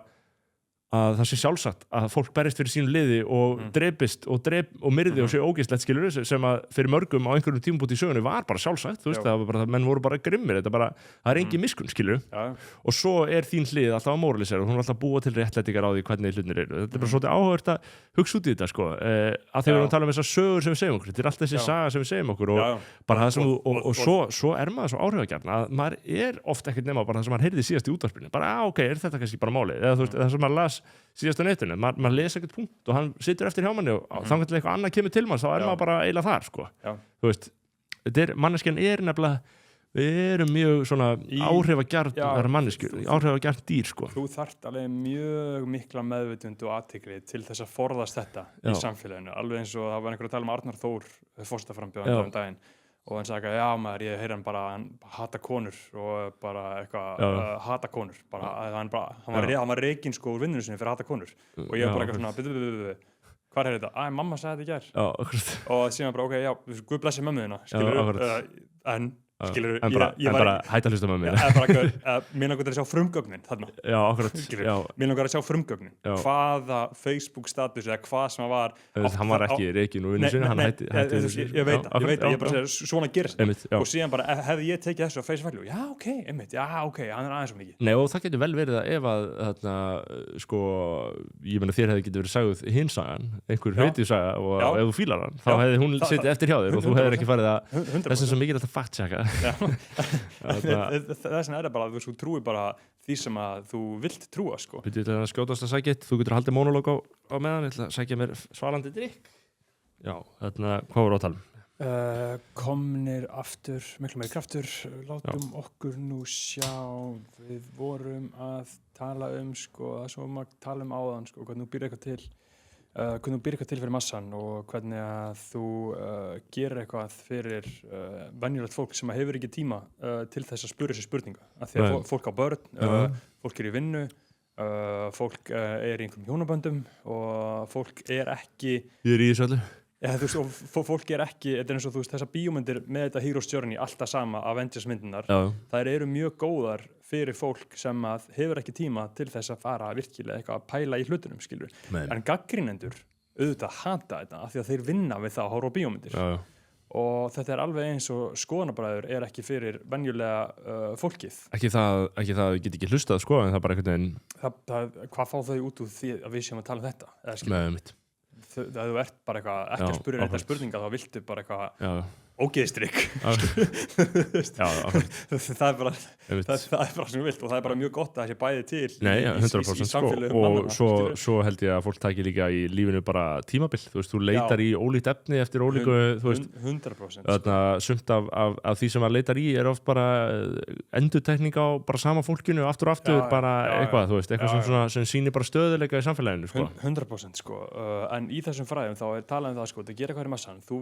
að það sé sjálfsagt að fólk berist fyrir sínu liði og drepist og myrði og sé ógeðslegt, skilur, sem að fyrir mörgum á einhverjum tímabúti í sögunni var bara sjálfsagt, þú veist, það var bara, menn voru bara grimmir, það er engin miskunn, skilur, og svo er þín hlið alltaf að móralisera og hún er alltaf að búa til réttlætingar á því hvernig hlutinir eru. Þetta er bara svolítið áhugavert að hugsa út í þetta, sko, að þegar við erum að tala um þessar sögur sem við segjum okkur, þetta er alltaf þessi saga sem við segjum okkur og bara það sem svo er maður svo áhrifagjarn að maður er oft ekkert nema bara það sem maður heyrði síðast í útvarpinu, bara ok, er þetta kannski bara málið, eða þú veist, það sem maður las síðast á netinu, maður les ekkert punkt og hann situr eftir hjá manni og þannig að eitthvað annað kemur til mann, þá er maður bara eiginlega þar, sko. Þú veist, manneskjan er nefnilega, við erum mjög svona áhrifagjarn dýr, sko. Þú þarft alveg mjög mikla meðvitund og athygli til þess að forðast þetta í samfélaginu, alveg eins og það var einhver að tala um Arnar Þór, forsetaframbjóðandi daginn, og hann sagði ég heyri hann bara, hann hata konur og bara eitthvað hata konur, bara, hann var rekinn sko úr vinnunni sinni fyrir að hata konur og ég var bara eitthvað svona hvað er þetta? Mamma sagði þetta í gær og síðan bara Guð blessi mömmu þína, skilur, en skilur, en bara hætta að hlusta með mér mér langar að sjá frumgögnin þarna, mér langar að sjá frumgögnin hvaða Facebook status eða hvað sem var hann var ekki rekinn úr vinnu sinni, hann hætti ég veit, ég bara segja svona gerist og síðan bara hefði ég tekið þessu á face value, hann er aðeins svo mikið. Nei, og það getur vel verið að ef að sko, ég meina þér hefði getur verið sagðuð hinn sagan, einhver hreitið saga og ef þú fílar hann, þá hefði hún setið eftir hjá þér og þú hefðir ekki farið að þess sem mikið alltaf fact-checka þess vegna er það bara að þú trúir bara því sem að þú vilt trúa, sko. Þú getur skjótast að sækja þú getur haldið monológ á meðan, ég ætla að sækja mér svalandi drykk. Já, hvað voru á að tala um? Komnir aftur, miklu meiri kraftur, látum okkur nú sjá, við vorum að tala sko, það sem að tala áðan, sko, hvernig þú býr eitthvað til fyrir massan og hvernig að þú gerir eitthvað fyrir venjulegt fólk sem hefur ekki tíma til þess að spyrja sér spurninga, af því að fólk á börn, fólk í vinnu, fólk í einhverjum hjónaböndum og fólk ekki Ég í þessu öllu Ja, þú veist, og fólk ekki, þetta eins og þú veist, þessar bíómyndir með þetta Hero's Journey, alltaf sama Avengers myndirnar, þær eru mjög góðar fyrir fólk sem að hefur ekki tíma til þess að fara virkilega eitthvað að pæla í hlutunum, skilur. En gagnrýnendur auðvitað hata þetta af því að þeir vinna við það að horfa á bíómyndir. Og þetta alveg eins og skoðanabræður ekki fyrir venjulega fólkið. Ekki það get ekki hlustað sko, en það bara einhvern veginn. Hvað fá þau út úr því að við séum að tala þetta? Með mitt. Þegar þú ert bara eitthvað ekki að spyrja þetta spurninga þá viltu bara eitthvað ógeðstrykk það er bara sem þú vilt og það er bara mjög gott að það sé bæði til í samfélögum sko. Og svo held ég að fólk taki líka í lífinu bara tímabil, þú veist, þú leitar í ólíkt efni eftir ólíku, þú veist 100% þarna sumt af því sem maður leitar í oft bara endurtekning á bara sama fólkinu aftur og aftur, bara eitthvað, þú veist, eitthvað sem sýnir bara stöðuleika í samfélaginu, sko. 100% sko, en í þessum fræðum þá talað það, sko, það gera hvað massan, þú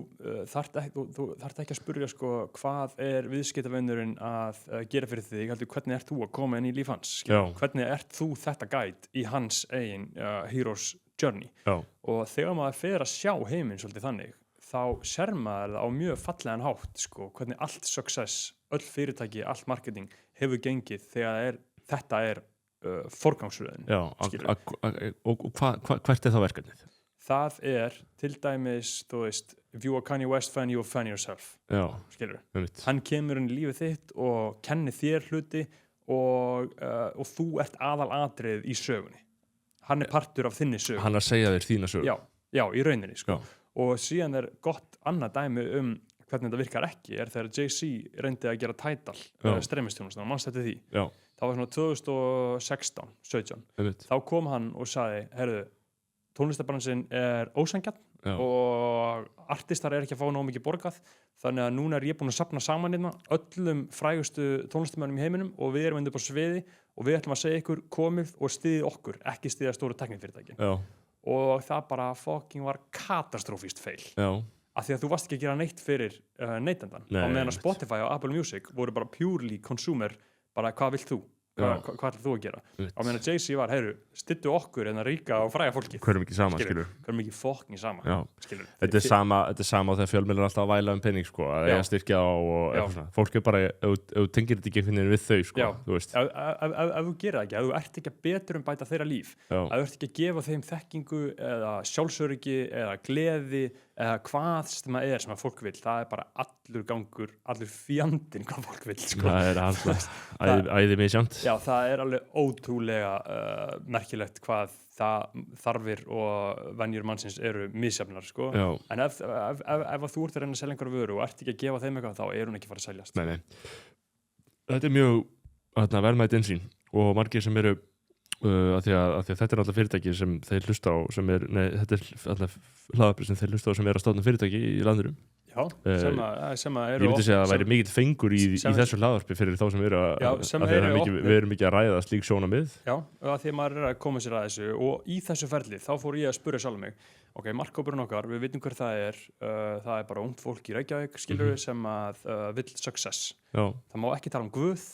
þarft ekki að spyrja sko, hvað viðskiptavinurinn að gera fyrir þig, heldur hvernig ert þú að koma inn í líf hans, hvernig ert þú þetta guide í hans eigin Hero's Journey og þegar maður fer að sjá heiminn svolítið þannig, þá sér maður það á mjög fallegan hátt, sko, hvernig allt success, öll fyrirtæki, allt marketing hefur gengið þegar þetta forgangsröðin. Og hvert það verkefnið? Það til dæmis, þú veist, if you are Kanye West fan, you fan yourself. Skilur. Hann kemur inn í lífið þitt og kennir þér hluti og þú ert aðalatriðið í sögunni. Hann partur af þinni sögu. Hann að segja þér þína sögu. Já, í rauninni, sko. Og síðan gott annað dæmi hvernig þetta virkar ekki, þegar Jay-Z reyndi að gera Tidal, streymistjónustan, og mannst þetta því. Það var svona 2016, 17. Þá kom hann og sagði, heyrðu, tónlistabransinn ósanngjarn og artistar ekki að fá nógu mikið borgað, þannig að núna ég búin að safna saman hérna öllum frægustu tónlistamönnum í heiminum og við erum undir upp á sviði og við ætlum að segja ykkur komið og styðið okkur, ekki styðja stóru tæknifyrirtækin. Og það bara fucking var katastrófískt feil. Af því að þú varst ekki að gera neitt fyrir neytendan. Á meðan að Spotify og Apple Music voru bara purely consumer, bara hvað vilt þú? Hvað ætlar þú að gera? Á meðan að Jay-Z var, styttu okkur en að ríka og fræga fólkið. Hverjum ekki saman, skilur? Hverjum ekki fucking saman, skilur? Þetta sama á þegar fjölmiðlar alltaf að væla penning, sko, að eiga styrkja á og eitthvað svona. Fólk bara, ef þú tengir þetta ekki einhvern veginn við þau, sko, þú veist. Ef þú gerir það ekki, ef þú ert ekki að betur bæta þeirra líf, ef þú ert ekki að gefa þeim þekkingu eða sjálfsöryggi eða gleði eða hvað sem að fólk vill, það bara allur gangur, allur fjandinn hvað fólk vill, sko. Það alltaf æði misjant. Já, það alveg ótrúlega merkilegt hvað þarfir og venjur mannsins eru misjafnar, sko. En ef þú ert að reyna að selja einhverju vöru og ert ekki að gefa þeim eitthvað, þá hún ekki fara að seljast. Nei. Þetta mjög verðmætt innsýn og margir sem eru af því að þetta alltaf fyrirtæki sem þeir hlusta á þetta alltaf hlaðarpið sem þeir hlusta á sem að stofna fyrirtæki í landinu. Já, sem að ég myndi segja að það væri mikill fengur í þessu hlaðarpi fyrir þá sem eru við erum ekki að ræða slík sjónarmið. Já, að því að maður að koma sér að þessu og í þessu ferli þá fór ég að spyrja sjálf mig, ok, markhópurinn okkar, við vitum hver það bara ungt fólk í Reykjavík, skilur við, sem að vill success. Það má ekki tala Guð,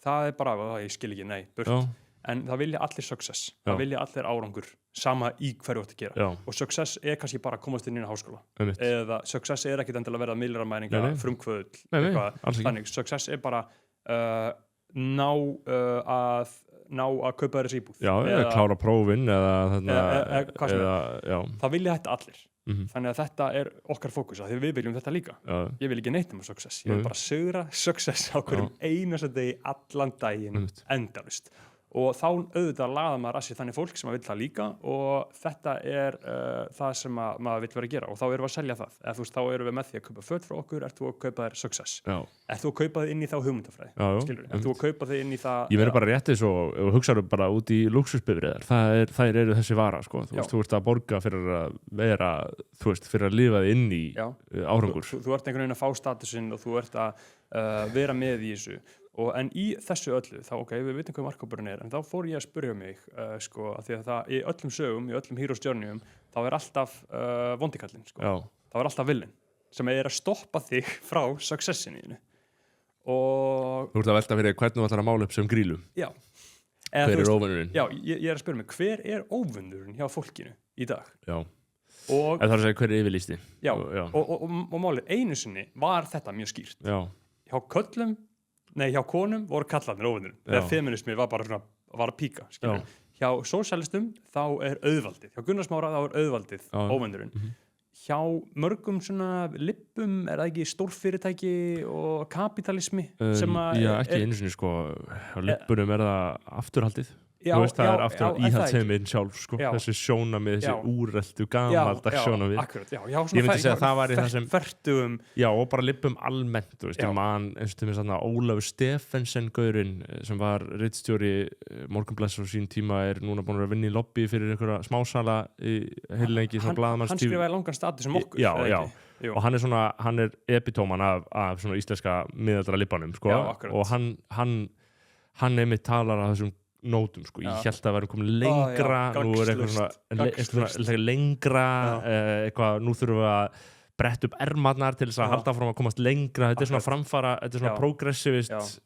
það bara, ég skil ekki, nei, burt. En það vilja allir success, það vilja allir árangur, sama í hverju átt að gera. Og success kannski bara að komast inn í háskóla. Eða success ekkit endilega að verða miðlarmæringa, frumkvöðl, eitthvað. Þannig, success bara ná að kaupa þessi íbúð. Já, eða klára prófin, það vilja þetta allir. Þannig að þetta okkar fókus, því við viljum þetta líka. Ég vil ekki neitt success, ég vil bara sigra success á hverjum einasta degi allan daginn endalaust. og þá auðvitað laða maður að sér þannig fólk sem vill það líka og þetta það sem maður vill vera að gera og þá erum við að selja það eða þú veist, þá erum við með því að kaupa föt frá okkur ert þú að kaupa þér success ert þú að kaupa þig inn í þá hugmyndafræði ert þú að kaupa þig inn í það ég verður bara rétt eins og hugsaðu bara út í lúxusbifreiðar þær eru þessi vara sko. þú ert að borga fyrir að vera fyrir að lifa þig inn í árangur þú ert einhvern veginn að fá statusinn og þú ert að vera með í þessu en í þessu öllu, þá við vitum hvað markkópurinn en þá fór ég að spyrja mig sko, að því að það í öllum sögum, í öllum Heroes Journeyum þá alltaf vondikallinn sko. þá alltaf villinn sem að stoppa þig frá successinu og þú ert að velta fyrir hvernig þú ætlar að mála upp sem grílu hver óvinnurinn ég að spyrja mig, hver óvinnurinn hjá fólkinu í dag og það að segja hver yfirlýsti og málið, einu sinni var þetta mjög skýrt hjá konum voru kallarnir óvinnurinn þegar feminismi var bara svona var að píka hjá sósíalistum þá auðvaldið hjá Gunnar Smára þá auðvaldið óvinnurinn hjá mörgum svona lippum það ekki stórfyrirtæki og kapitalismi sem ekki einu sinni sko á lippunum það afturhaldið það aftur íhaldssemin sjálf sko. þessi sjónamið, þessi úreltu gamaldags sjónamið ég myndi segja að það var í það sem fertugum og bara lippum almennt eins og til mér Ólafur Stephensen gaurinn sem var ritstjóri Morgunblaðs á sín tíma núna búin að vinna í lobby fyrir einhverja smásala í heilengi hann skrifaði langan status um okkur og hann epitóman af svona íslenska miðaldra lippanum sko. og hann einmitt talar af þessum nótum sko, ég held að vera komin lengra nú eitthvað lengra eitthvað, nú þurfum við að bretta upp ermarnar til þess að halda fram að komast lengra, þetta svona framfara þetta svona progressivist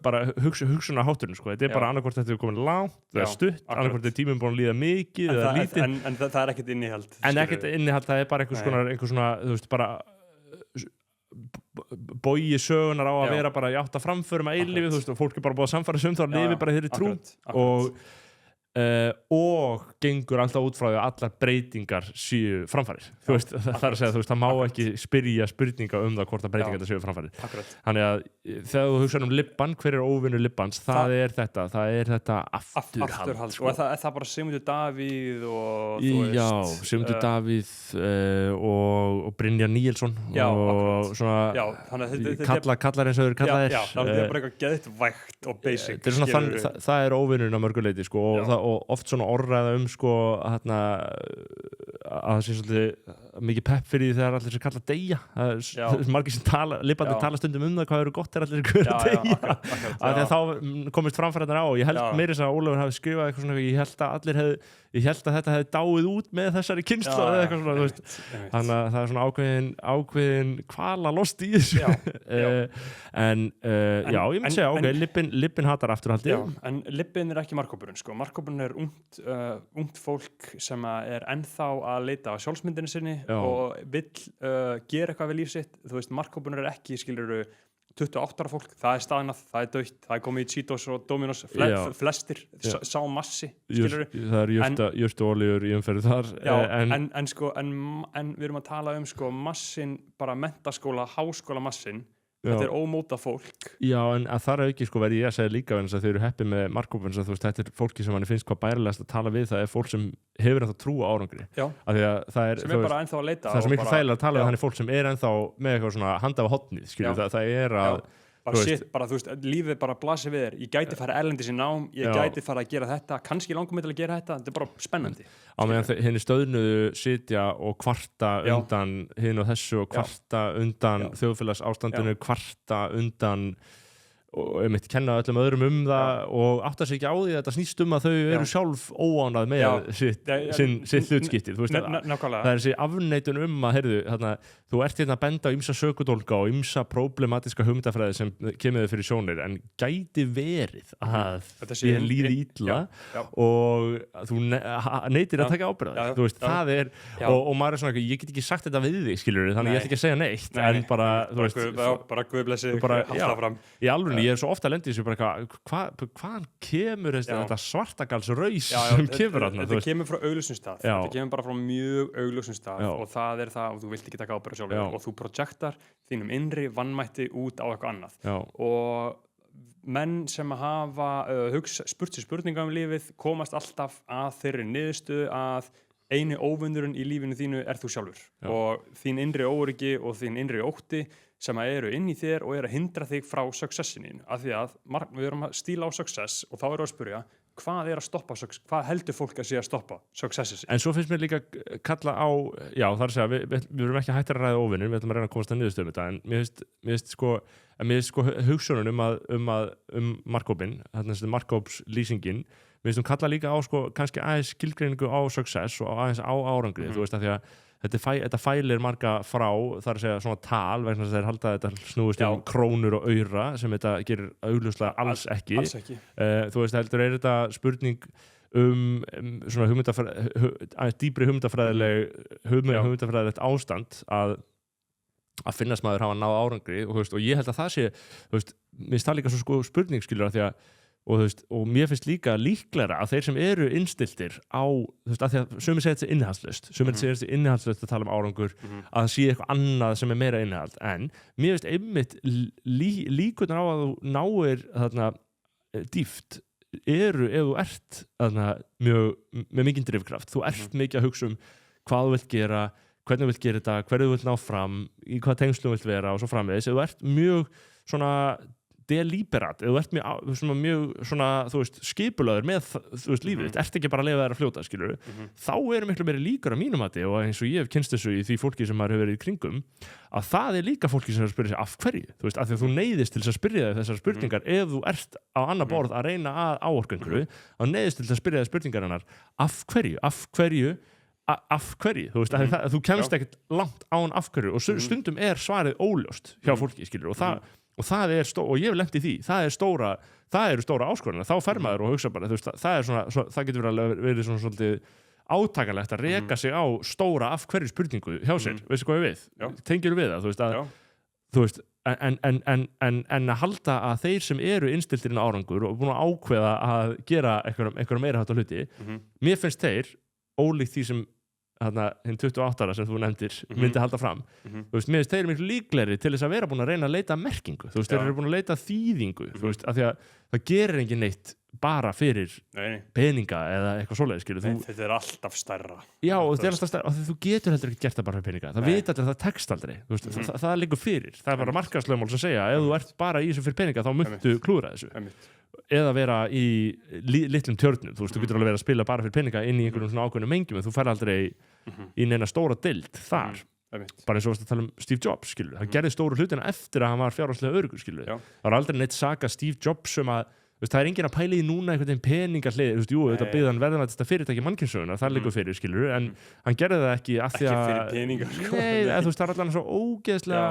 bara hugsunarhátturinn sko, þetta bara annarkvort þetta komin langt, það stutt annarkvort tíminn búin að líða mikið eða lítið en það ekkert innihald það bara einhver svona þú veist bara bogi sögunar á að vera bara í átt að framförum að eilífi, þú veist, og fólk bara búið að samfæra þá lifi bara þeirri trú og gengur alltaf út frá því að allar breytingar séu framfærir það að segja, þú veist, það má ekki spyrja spurninga það hvort að breytingar séu framfærir þannig að þegar þú hugsaður lippan, hver óvinur lippans, það er þetta afturhald sko. og það bara Sigmundur Davíð og Sigmundur Davíð og Brynjar Níelsson og svona kallar eins og þeir kallaðir það er bara eitthvað geðvægt og basic það er óvinurinn á mörguleiti sko, og oft svona orðræða sko að það sé svolítið mikið pepp fyrir því þegar allir sem kalla deyja margir sem lippandi tala stundum það hvað eru gott allir sem deyja að þá komist framfæriðar á og ég held meira þess að Ólafur hafi skrifað eitthvað svona ég held að þetta hefði dáið út með þessari kynnslu eða eitthvað svona þannig að það er svona ákveðin kvala lost í þessu en ég myndi segja lippin hatar afturhaldi en lippin ekki markkópurinn sko, markkópurinn ungt fólk sem er ennþá að leita á sjálfsmyndinu sinni og vill gera eitthvað við líf sitt, þú veist, markkópurinn ekki skilurðu 28 ára fólk, það staðnað, það dautt, það komið í Cheetos og Dominos flestir, sá massi skilurðu. Það jurtaolíur í umferð þar en við erum að tala sko massin, bara menntaskóla, háskóla massin þetta ómóta fólk en að þar auki sko verði ég að segja líka en þau eru heppið með markkópun þetta er fólki sem manni finnst hvað bærilegast að tala við það er fólk sem hefur ennþá trú á árangri sem er bara ennþá að leita það er svo miklu þægilega að tala við þannig fólk sem er ennþá með eitthvað svona handa á hotnið það er að þú veist, lífið bara blasir við þér ég gæti fara erlendis í nám, ég gæti fara að gera þetta kannski langum mig til að gera þetta, þetta er bara spennandi á meðan henni stöðnuðu sitja og kvarta undan hinn og þessu og kvarta undan þjóðfélags ástandinu, kvarta undan og ég myndi kenna öllum öðrum það og átta sig ekki á því að þetta snýst að þau eru sjálf óánað með sitt hlutskipti það er þessi afneitun að heyrðu, þú ert hérna að benda á ýmsa sökudólka og ýmsa problematiska hugmyndafræði sem kemur þau fyrir sjónir en gæti verið að þér líði illa og þú neitir að taka ábyrgð það er og maður er svona ég get ekki sagt þetta við þig skilur þannig ég ætla ekki að segja neitt en bara Guð blessi halda fram í alveg ég er svo ofta að lendi þessu bara hvaðan kemur þetta svartagalsraus sem kemur þetta kemur frá augljósum stað þetta kemur bara frá mjög augljósum stað og það er það og þú vilt ekki taka ábyrgð sjálfur og þú projektar þínum innri vannmætti út á eitthvað annað og menn sem hafa spurt sér spurninga lífið komast alltaf að þeirri niðurstöðu að eini óvinnurinn í lífinu þínu þú sjálfur. Já. Og þín innri óöryggi og þín innri ótti sem eru inn í þér og að hindra þig frá successinu. Af því að við erum að stíla á success og þá að spyrja hvað að stoppa success, hvað heldur fólk að sé að stoppa successes? En svo finnst mér líka kalla á, já það að segja, við erum ekki hættir að ræða óvinnur, við ætlum að reyna að komast að niðurstöðum þetta, en mér finnst sko hugsunum um markhópinn, þarna markhóps lýsingin, mér finnst kalla líka á sko kannski aðeins skilgreiningu á success og aðeins á árangri, þú veist að því að þetta fælir marga frá, það að segja svona tal, vegna þess að þeir halda að þetta snúist krónur og aura sem þetta gerir augljóslega alls ekki. Þú veist, heldur þetta spurning svona dýpri hugmyndafræðilegt ástand að finnast maður hafa náð árangri og ég held að það sé, mér finnst það líka svo spurning skilur að því að og mér finnst líka líklegra að þeir sem eru innstiltir á, að því að sumir segja þetta innihaldslaust, sumir segja þetta innihaldslaust að tala um árangur, að það sé eitthvað annað sem meira innihald, en mér finnst einmitt líkurnar á að þú náir þarna dýpt ef þú ert þarna með mikinn drifkraft, þú ert mikið að hugsa hvað þú vilt gera, hvernig þú vilt gera þetta, hverju þú vilt ná fram, í hvað tengslum þú vilt vera og svo framvegis, ef þú ert mjög svona deliberat, ef þú ert mjög svona, þú veist, skipulaður með, þú veist, lífið, ert ekki bara að lifa þær að fljóta, skilur þá eru miklu meiri líkur að mínum mati og eins og ég hef kynst þessu í því fólki sem maður hefur verið í kringum, að það líka fólki sem spyrja sig af hverju, þú veist, af því að þú neyðist til þess að spyrja þig þessar spurningar ef þú ert á annar borð að reyna að áorka einhverju, þá neyðist til þess að spyrja þig spurningar hennar, af hverju, þú veist, að þú kemst ekkert langt án af hverju og stundum svarið óljóst hjá fólki, skilur, og það og ég hef lent í því, það eru stóra áskoranir, þá fer maður og hugsa bara, þú veist, það getur verið svona svolítið átakanlegt að reka sig á stóra af hverju spurningu hjá sér, veistu hvað ég við? Tengir við það, þú veist, en að halda að þeir sem eru innstiltir inn á árangur og búin að ákveða að gera einhverja meira hátt á hluti, mér finnst þeir, ólíkt því sem hinn 28 ára sem þú nefndir myndi halda fram þú veist, mér finnst þeir miklu líklegri til þess að vera búin að reyna að leita merkingu, þú veist, þeir eru búin að leita þýðingu, þú veist, af því að það gerir engin neitt bara fyrir peninga eða eitthvað svoleiðis, skilur þetta alltaf stærra já, og þetta alltaf stærra, og þú getur heldur ekki gert það bara fyrir peninga, það vita allir að það tekst aldrei þú veist, það liggur fyrir, það bara markaðslögmál sem segja, ef þú ert bara í þessu fyrir peninga þá muntu klúðra þessu eða vera í litlum tjörnum, þú veist, þú getur alveg verið að spila bara fyrir peninga inn í einhverjum svona ákveðnum mengjum en þú fer aldrei í neina stóra deild þar, bara eins og að tala um Steve Jobs, skilur, hann gerði stóru hlutina eftir að hann var fjárhagslega öruggur, skilur það var aldrei neitt saka Steve Jobs sem að það enginn að pæla í núna einhvern veginn peningahlið, þú veist, jú, þetta byggði hann verðanættasta fyrirtæki mannkynssöguna, það liggur fyrir, skilur en hann gerði það ekki af því að ekki fyrir peninga, sko. Nei, þú veist, það er allan svo ógeðslega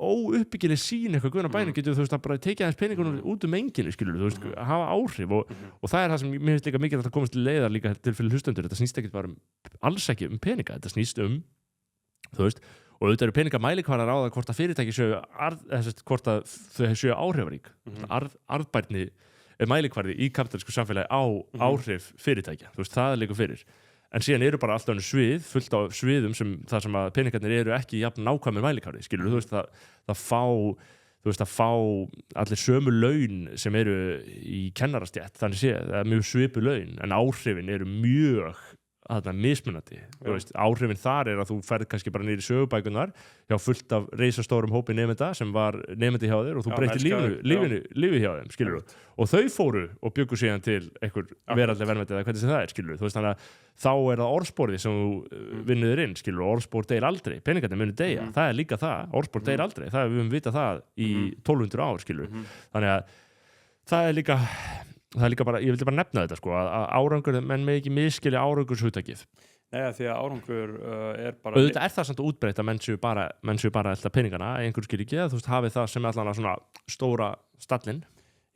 óuppbyggileg sín eitthvað guðan á bænum getur þú veist að bara tekja þess peningunum út enginu, skilur þú veist, hafa áhrif og það er það sem mér finnst líka mikið að það komast til leiðar líka til fyrir hlustendur, þetta snýst ekki bara alls ekki peninga, þetta snýst þú veist, og auðvitað eru peningamælikvarðar á það hvort að fyrirtæki séu hvort að þau séu áhrifarík arðbærni er mælikvarði í kapitalísku samfélagi á áhrif fyrirtækja, þú veist, það er líka fyrir en síðan eru bara alltaf einu svið fullt á sviðum þar sem að peningarnir eru ekki jafn nákvæmur mælikvarði, skilur þú veist, það fá allir sömu laun sem eru í kennarastétt, þannig séð, það er mjög svipu laun en áhrifin eru mjög mismunandi, þú veist, áhrifin þar er að þú ferð kannski bara niður í sögubækunar hjá fullt af reisastórum hópi nemenda sem var nemandi hjá þér og þú breytir lífi hjá þeim, skilur þú og þau fóru og bjuggu síðan til einhver veraldleg verðmæti eða hvernig sem það er, skilur þú veist, þannig að þá er það orðsporið sem þú vinnuðir inn, skilur, orðspor deyr aldrei peningarnir munu deyja, það er líka það orðspor deyr aldrei, við höfum vitað það í 1200 ár, skilur þannig að það er líka bara, ég vildi bara nefna þetta sko, að árangur, menn með ekki miskilja árangurshugtakið. Nei, því að árangur er bara auðvitað er það samt útbreytt að menn séu bara elda peningana, einhver skil ekki, þú veist, hafið það sem allan að svona stóra stallinn.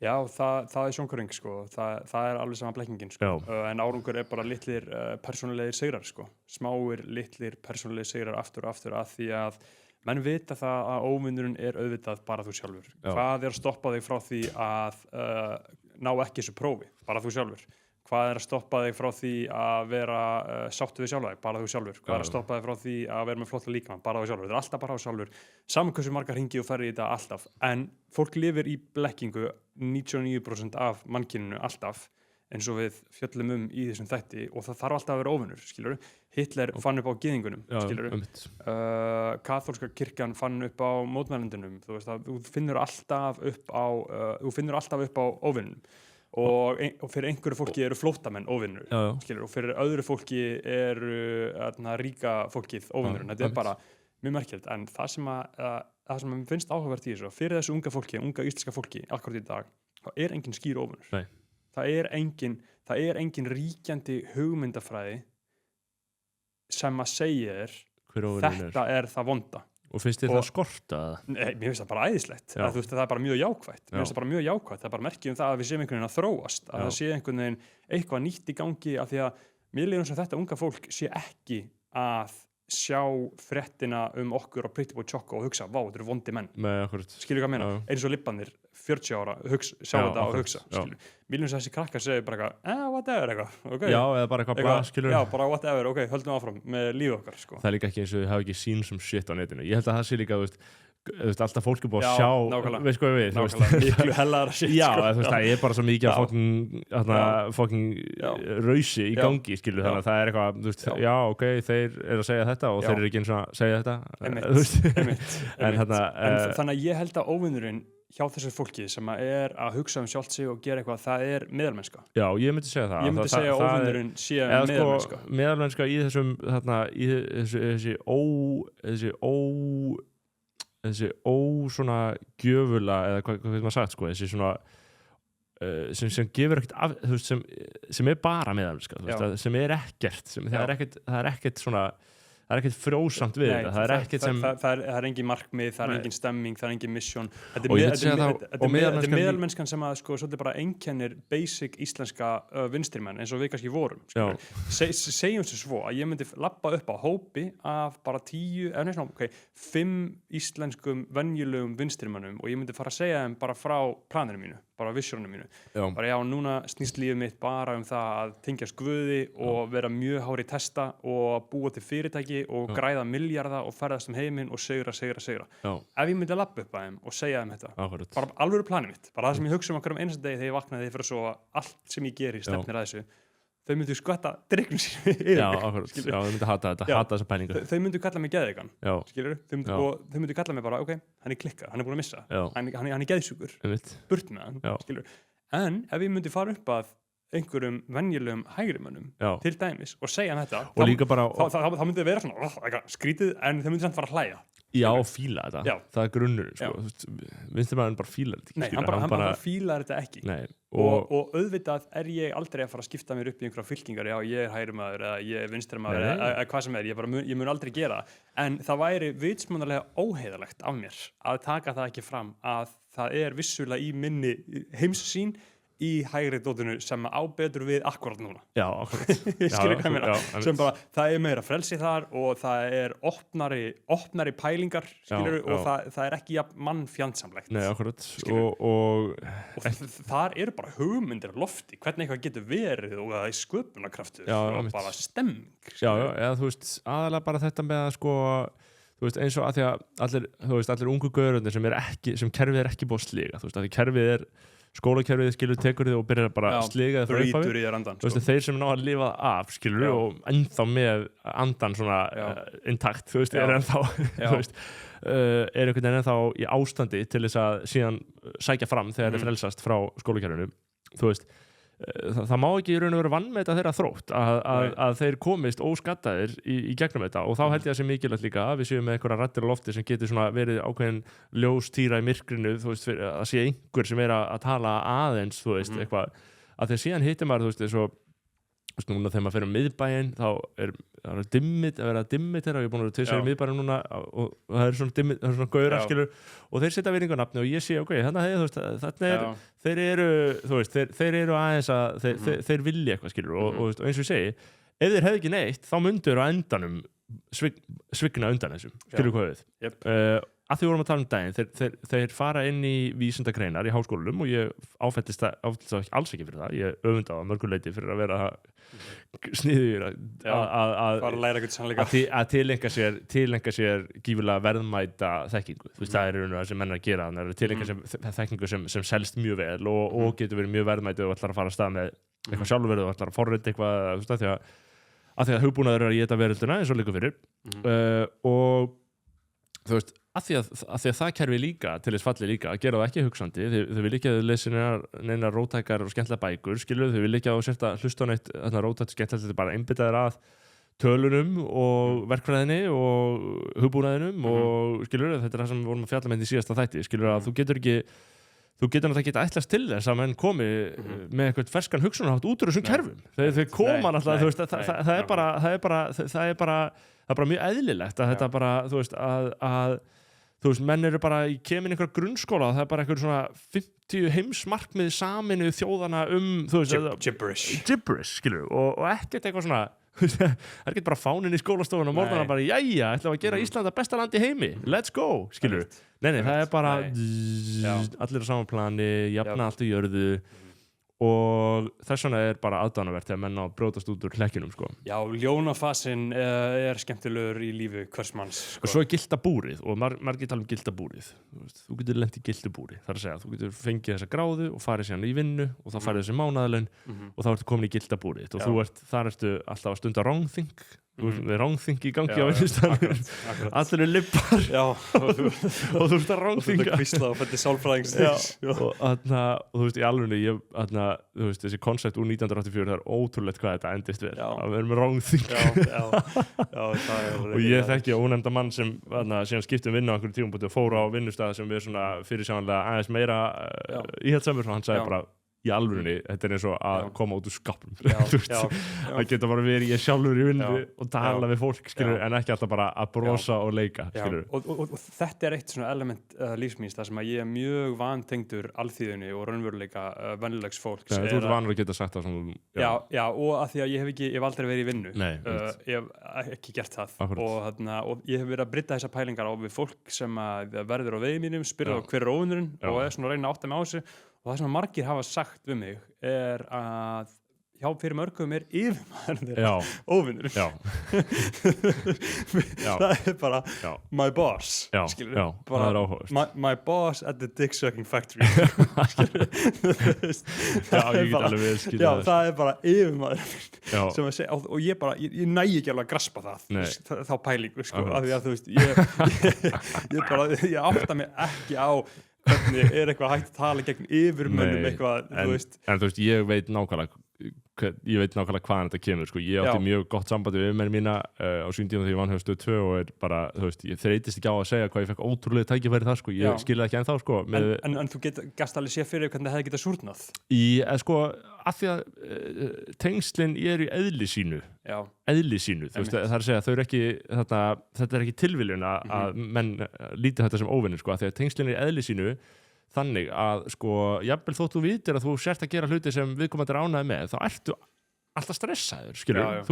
Já, það er sjónhverfing, sko, það er alveg sama blekkingin, sko, en árangur er bara litlir persónulegir sigrar, sko, smáir litlir persónulegir sigrar aftur og aftur að því að menn vita það að óvinnurinn er auðvitað bara þú sjálfur. Hvað er að stoppa þig frá því að ná ekki þessu prófi, bara þú sjálfur? Hvað að stoppa þig frá því að vera sáttu við sjálfa þig, bara þú sjálfur? Hvað að stoppa þig frá því að vera með flotta líkamann, bara þú sjálfur? Þetta alltaf bara þú sjálfur. Saman hversu margar hringi og ferði í þetta alltaf. En fólk lifir í blekkingu 99% af mannkyninu alltaf, eins og við fjöllum í þessum þætti og það þarf alltaf að vera óvinnur, skilurðu. Hitler fann upp á gyðingunum, skilurðu. Kaþólska kirkjan fann upp á mótmælendunum, þú veist að þú finnur alltaf upp á óvinnum. Og fyrir einhverju fólki eru flóttamenn óvinnur, skilur, og fyrir öðru fólki eru ríka fólkið óvinnurinn. Þetta bara mjög merkilegt, en það sem mér finnst áhugavert í þessu, fyrir þessu unga íslenska fólki, akkúrat í dag, þá engin skýr óvinnur. Nei. Það engin ríkjandi hugmyndafræði sem að segja þetta það vonda. Og finnst þér það skorta? Nei, mér finnst það bara æðislegt. Það er bara mjög jákvætt. Mér finnst það bara mjög jákvætt. Það er bara merki það að við séum einhvern veginn að þróast. Að það sé einhvern veginn eitthvað nýtt í gangi af því að mér líður sem þetta unga fólk sé ekki að sjá fréttina okkur á Pretty Boy Choco og hugsa, vá, þetta eru vondi menn. Skilur hvað meina? Eins og Libbanir 40 ára, sjá þetta og hugsa. Mér líður sem þessi krakkar segir bara whatever eitthvað. Okay. Já, eða bara eitthvað blað, skilur. Já, bara whatever, ok, höldum áfram með lífið okkar, sko. Það er líka ekki eins og þau hafa ekki seen some shit á netinu. Ég held að það sé líka, alltaf fólk búið að sjá, veist hvað við miklu hellara shit, já, það er bara svo mikið að fucking rausi í gangi, skilur, þannig að það er eitthvað, já, ok, þeir eru að segja þetta og þeir eru ekki eins og að segja þetta en þannig að ég held að óvinnurinn hjá þessu fólki sem að hugsa sjálft sig og gera eitthvað, það er meðalmennska. Já, ég myndi segja það. Ég myndi segja að óvinnurinn sé meðalmennska. Meðalmennska í þessum, þessi svona gjöfula eða hvað maður sagt, sko, þessi svona sem gefur ekkert af, þú veist, sem bara meðalmennska, þú veist, sem ekkert, það er ekkert svona, það er ekkert frjósamt við þetta, það er ekkert sem það er engin markmið, það er engin stemming, það er engin mission. Þetta er meðalmennskan sem að, sko, svolítið bara einkennir basic íslenska vinstrimenn eins og við kannski vorum. Segjum sér svo að ég myndi labba upp á hópi af bara 5 íslenskum venjulegum vinstrimennum og ég myndi fara að segja þeim bara frá planinu mínu, bara visioninu mínu. Bara núna snýst lífið mitt bara það að tengjast Guði og vera mjög hári í testa og búa til fyrirtæki og græða milljarða og ferðast heiminn og sigra. Ef ég myndi labba upp að þeim og segja þeim þetta, bara alvöru planið mitt, bara það sem ég hugsa hverjum einasta degi þegar ég vaknaði þegar ég fyrir að sofa, allt sem ég geri stefnir að þessu, þau myndu skvetta drikknum sín yfir mig. Já, þau myndu hata þessa pælingu. Þau myndu kalla mig geðveikan, skilurðu? Þau myndu kalla mig bara, ok, hann er klikkað, hann er búin að missa, hann er geðsjúkur, burt með hann, skilurðu? En ef ég myndi fara upp að einhverjum venjulegum hægrimönnum til dæmis og segja hann þetta, þá myndi það vera svona skrítið, en þau myndi samt fara að hlæja. Já, fíla þetta. Það er grunnur, sko. Vinstrimaðurinn bara fílar þetta ekki. Nei, hann bara fílar þetta ekki. Nei. Og auðvitað ég aldrei að fara að skipta mér upp í einhverja fylkingar, já, ég er hægrimaður eða ég er vinstrimaður eða hvað sem ég mun aldrei gera það. En það væri vitsmunarlega óheiðalegt af mér að taka það ekki fram að það er vissulega í minni heimssýn í hægri dótinu sem á betur við akkurat núna. Já, akkurat. Ég skilur hvað ég meina. Sem bara, það er meira frelsi þar og það er opnari pælingar, skilur, og það er ekki mannfjandsamlegt. Nei, akkurat. Og þar eru bara hugmyndir á lofti, hvernig eitthvað getur verið og það er sköpunarkraftur og bara stemming. Já, eða þú veist, aðalega bara þetta með að, sko, þú veist, eins og að því að allir ungu gaurundir sem kerfið er ekki búið að sliga, þú veist, að því kerfið er skólakerfið, skilur, tekur þið og byrjar bara að sliga þið frá upphafi. Þeir sem ná að lifa af, skilur, og ennþá með andan svona intakt, þú veist, er ennþá einhvern veginn ennþá í ástandi til þess að síðan sækja fram þegar þeir frelsast frá skólakerfinu. Þú veist, það má ekki í raun og veru vanmeta þeirra þrótt að þeir komist óskattaðir í gegnum þetta og þá held ég að sé mikilvægt líka að við séum með einhverja raddir á lofti sem getur svona verið ákveðin ljóstýra í myrkrinu, þú veist, að sé einhver sem er að tala aðeins, þú veist, eitthvað, að þegar síðan hittir maður, þú veist, eins og núna þegar maður fer miðbæinn þá er dimmit, að vera dimmit þeirra, ég er búin að vera tvisar í miðbæinn núna og það er svona dimmit, það er svona gaurar, skilur, og þeir setja virðingarnafni og ég sé, ok, þannig að þarna er, þeir eru, þú veist, þeir eru aðeins að, þeir vilja eitthvað, skilur, og eins og ég segi, ef þeir hefði ekki neitt, þá myndur á endanum svigna undan þessum, skilur hvað við. að því vorum að tala daginn, þeir fara inn í vísindagreinar í háskólum og ég áfættist það alls ekki fyrir það, ég öfunda á mörguleiti fyrir að vera sniður að tileinka sér gífurlega verðmæta þekkingu, þú veist, það það sem menn að gera, það tileinka sér þekkingu sem selst mjög vel og getur verið mjög verðmæti og ætlar að fara að stað með eitthvað sjálfverð og ætlar að forrita eitthvað, þú veist, að því að hugbúnaður að geta verölduna eins og liggur fyrir og þú veist, að því að það kerfi líka til þess falli líka að gera það ekki hugsandi, þau vil ekki að þau lesi neina róttækar og skemmtilega bækur, skilur, þau vil ekki að sérst að hlusta á neitt róttækt skemmtilegt, þetta er bara einbyttaðir að tölunum og verkfræðinni og hugbúnaðinum og skilur, þetta er það sem við vorum að fjalla með í síðasta þætti, skilur, að þú getur náttúrulega ekki ætlast til þess að menn komi með eitthvað ferskan hugsunarhátt út úr þessum kerfum. Þau koma náttúrulega, þú veist, það er bara mjög eðlilegt að þetta bara, þú veist, að þú veist, menn eru bara í kemin einhver grunnskóla og það er bara einhver svona 50 heimsmarkmið Sameinuðu þjóðanna þú veist, gibberish, skilur, og ekkert eitthvað svona, það er ekkert bara fáninn í skólastofun og morgunna bara, jæja, ætlum að gera Íslanda besta land í heimi, let's go, skilur. Nei, það er bara allir á sama plani, jafna allt í jörðu og þess vegna er bara aðdánavert þegar menn á að brjótast út úr hlekkinum, sko. Já, ljónafasinn er skemmtilegur í lífi hvers manns, sko. Og svo er gildabúrið og margir tala um gildabúrið. Þú getur lent í gildabúri, það er að segja, þú getur fengið þessa gráðu og farið síðan í vinnu og þá farið þessi mánaðalaun og þá ertu komin í gildabúrið og þar ertu alltaf að stunda wrongthink, við wrongthink í gangi á vinnustanum, allir er lippar og þú ert að wrongthinka. Þú ert að kvistla og fætti sálfræðingstíks. Og þú veist, í alvegni, þú veist, þessi koncept úr 1984, það er ótrúlegt hvað þetta endist vel, að við erum með wrongthink. Og ég þekki ónefnda mann sem síðan skiptum vinnu á einhverjum tímapunkti og fór á vinnustað sem við svona fyrirsjáanlega aðeins meira íhaldssamur og hann sagði bara í alvörunni, þetta er eins og að koma út úr skápnum að geta bara verið ég sjálfur í vinnu og tala við fólk, skilur, en ekki alltaf bara að brosa og leika, skilur. Og þetta er eitt svona element lífsmýns þar sem að ég er mjög vantengdur alþýðunni og raunveruleika venjulegs fólks. Þú ert vanur að geta sagt það svona. Já, og að því að ég hef aldrei verið í vinnu. Ég hef ekki gert það og ég hef verið að brydda þessar pælingar á við fólk sem verður á vegi mínum, spyrja hver er óvinnurinn og er svona að reyna að átta mig á þessu. Og það sem margir hafa sagt við mig er að fyrir mörgum er yfirmaðurinn þeirra óvinnur. Það er bara my boss, skilur við. Það er áhugavert. My boss at the dick sucking factory. Ég get alveg vel skilja það. Það er bara yfirmaðurinn sem að segja, og ég næ ekki alveg að graspa það, þá pælingu, sko, af því að þú veist, ég átta mig ekki á hvernig er eitthvað hægt að tala gegn yfirmönnum eitthvað, þú veist. En þú veist, ég veit nákvæmlega hvaðan þetta kemur, sko. Ég átti mjög gott sambandi við yfirmenn mína á síntíma þegar ég vann hjá Stöð 2 og er bara, þú veist, ég þreytist ekki á að segja hvað ég fekk ótrúlega tækifæri þar, sko. Ég skil það ekki ennþá, sko. En þú gast alveg séð fyrir hvernig það hefði getað súrnað? Sko, af því að tengslin eru í eðli sínu, þú veist, það er að segja, þau eru ekki, þetta er ekki tilviljun að menn líti þetta sem óvinni, sko, af því að tengslin eru í eðli sínu þannig að, sko, jafnvel þótt þú vitir að þú sért að gera hluti sem viðkomandi er ánægður með, þá ertu alltaf stressaður, skilur.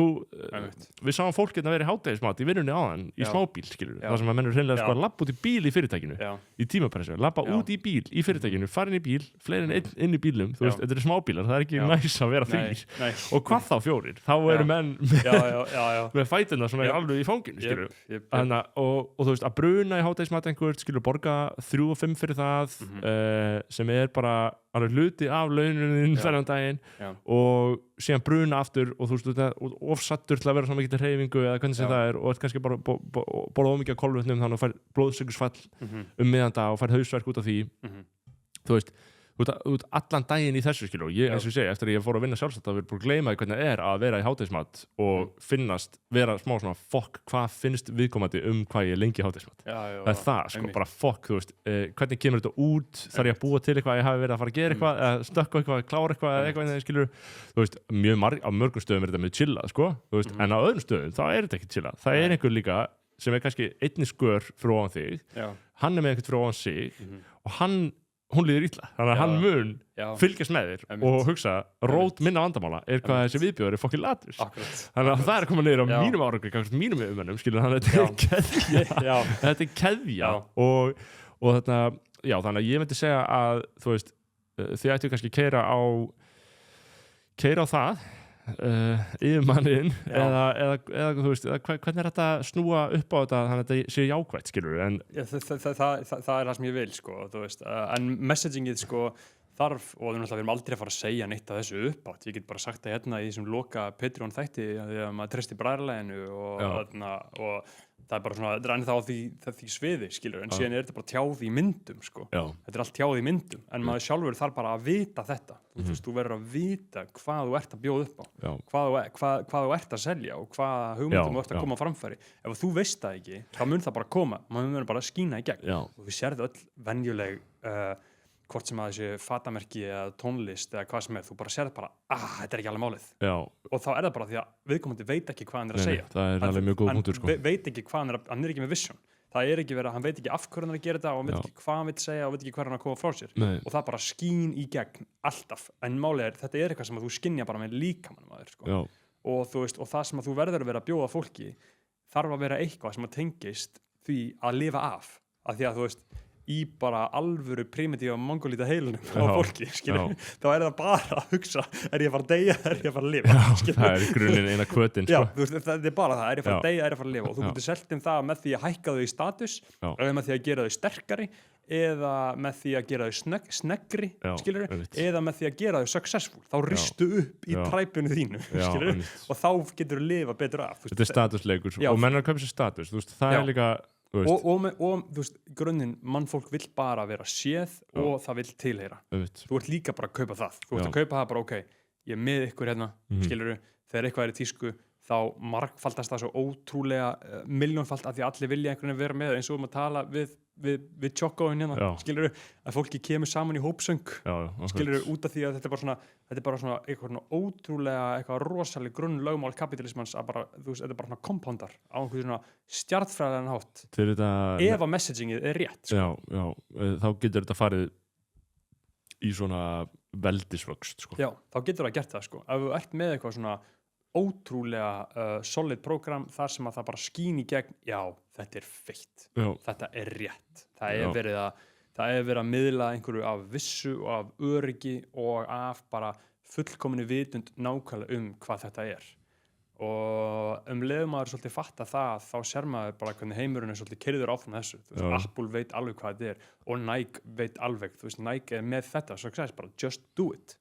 Við sáum fólk hérna verið í hádegismat í vinnunni áðan í smábíl, skilur. Það sem að menn eru hreinlega sko að labba út í bíl í fyrirtækinu í tímapressu, labba út í bíl í fyrirtækinu, farin í bíl, fleiri en inn í bílum, þú veist, þetta eru smábílar, það er ekki næs að vera þrír. Og hvað þá 4? Þá eru menn með fætuna svona alveg í fanginu, skilur. Og þú veist, að bruna í hádegismat einhvert, skilur, borga 3 og 5 fyrir það, sem er bara alveg hluti af laununum þennan daginn og síðan bruna aftur og þú veist, ofsattur til að vera svona mikið hreyfingu eða hvernig sem það er og kannski bara borða ómikið af kolvetnum þannig að fær blóðsykursfall miðjan dag og fær hausverk út af því þú veist, allan daginn í þessu, skilur, og ég, eins og ég segi, eftir að ég fór að vinna sjálfsagt að vera búin að gleyma hvernig það er að vera í hádegismat og finnast, vera smá svona hvað finnst viðkomandi hvað ég er lengi í hádegismat. Það er það, sko, bara þú veist, hvernig kemur þetta út, þarf ég að búa til eitthvað, ég hafi verið að fara að gera eitthvað, eða stökka eitthvað, klára eitthvað, skilur, þú veist, á mörgum stöðum er þetta mjög chillað, sko, þú veist, en á öðrum stöðum, þá er þetta ekki chillað. Það er einhver líka sem er kannski einni skör fyrir ofan þig, hann er með eitthvað fyrir ofan sig og hann hún líður illa, þannig að hann mun fylgjast með þér og hugsa rót minna vandamála hvað þessi viðbjóður fokkin latur þannig að það að koma niður á mínum árangri mínum umönnum, skilur hann þetta er keðja og þetta, þannig að ég myndi segja að þú veist, þið ættu kannski keyra á það yfirmannin eða þú veist, hvernig þetta snúa upp á þetta þannig að þetta sé jákvætt, skilur en það er það sem ég vil, sko, þú veist, en messagingið, sko, þarf, og við erum aldrei að fara að segja neitt af þessu uppátt, ég get bara sagt það hérna í þessum loka Patreon þætti að maður treysti bræðarleginu og það er bara svona, þetta er ennþá á því sviði, skilur, en síðan er þetta bara tjáð í myndum, sko. Þetta er allt tjáð í myndum, en maður sjálfur þarf bara að vita þetta. Þú veist, þú verður að vita hvað þú ert að bjóða upp á, hvað þú ert að selja og hvaða hugmyndum þú ert að koma á framfæri. Ef þú veist það ekki, þá mun það bara koma, maður mun bara skína í gegn. Og við sérðu öll venjuleg, hvort sem að þessi fatamerki eða tónlist eða hvað sem þú bara sérðu bara, þetta er ekki alveg málið. Og þá er það bara því að viðkomandi veit ekki hvað hann er að segja. Það er alveg mjög góð punktur, sko. Hann veit ekki hvað hann er ekki með vision. Það er ekki verið að hann veit ekki af hverju hann er að gera þetta og hann veit ekki hvað hann vil segja og veit ekki hvað hann er að koma frá sér. Og það bara skín í gegn alltaf. En málið er, þetta er eitthvað sem að þú skynja bara með líkamannum að þér, sko. Og þú veist, og það sem að þú verður að vera að bjóða fólki þarf að vera eitthvað sem að tengist því að lifa af því að þú veist í bara alvöru primitífa mongolíta heilunum á fólki, skilur, þá er það bara að hugsa, er ég að fara að deyja, er ég að fara að lifa, skilur. Það er í grunninn eina hvötin, sko. Þú veist, það er bara það, er ég að fara að deyja, er ég að fara að lifa og þú getur selt það með því að hækka þau í status eða með því að gera þau sterkari eða með því að gera þau sneggri, skilur, eða með því að gera þau successful, þá ristu upp í træpunu þínu, skilur, og þá getur þú lifa betur af. Þetta er statusleikur og menn er að kaupa sér status, þú veist, það er líka og þú veist, grunninn mannfólk vill bara vera séð og það vill tilheyra. Þú ert líka bara að kaupa það. Þú ert að kaupa það bara, ok, ég er með ykkur hérna, skilurðu, þegar eitthvað er í tísku þá margfaldast það svo ótrúlega milljónfalt að því allir vilja einhvern veginn vera með eins og að tala við tjokkóin hérna, skilurðu, að fólki kemur saman í hópsöng, skilurðu, út af því að þetta er bara svona eitthvað ótrúlega, eitthvað rosalega grunn lögmál kapitalismans að bara, þú veist, þetta er bara svona kompándar á einhverju svona stjartfræðilegan hátt ef að messagingið er rétt, sko. Þá getur þetta farið í svona veldisvöxt, sko. Þá getur það gert það, sko. Ef þú ert með eitthvað svona ótrúlega solid program þar sem að það bara skín í gegn, þetta er feitt, þetta er rétt, það er verið að miðla einhverju af vissu og af öryggi og af bara fullkominni vitund nákvæmlega hvað þetta er og leiðum maður svolítið fatta það þá sér maður bara hvernig heimurinn er svolítið keyrður áfram þessu, þú veist, Apple veit alveg hvað þetta er og Nike veit alveg, þú veist, Nike er með þetta, success, bara just do it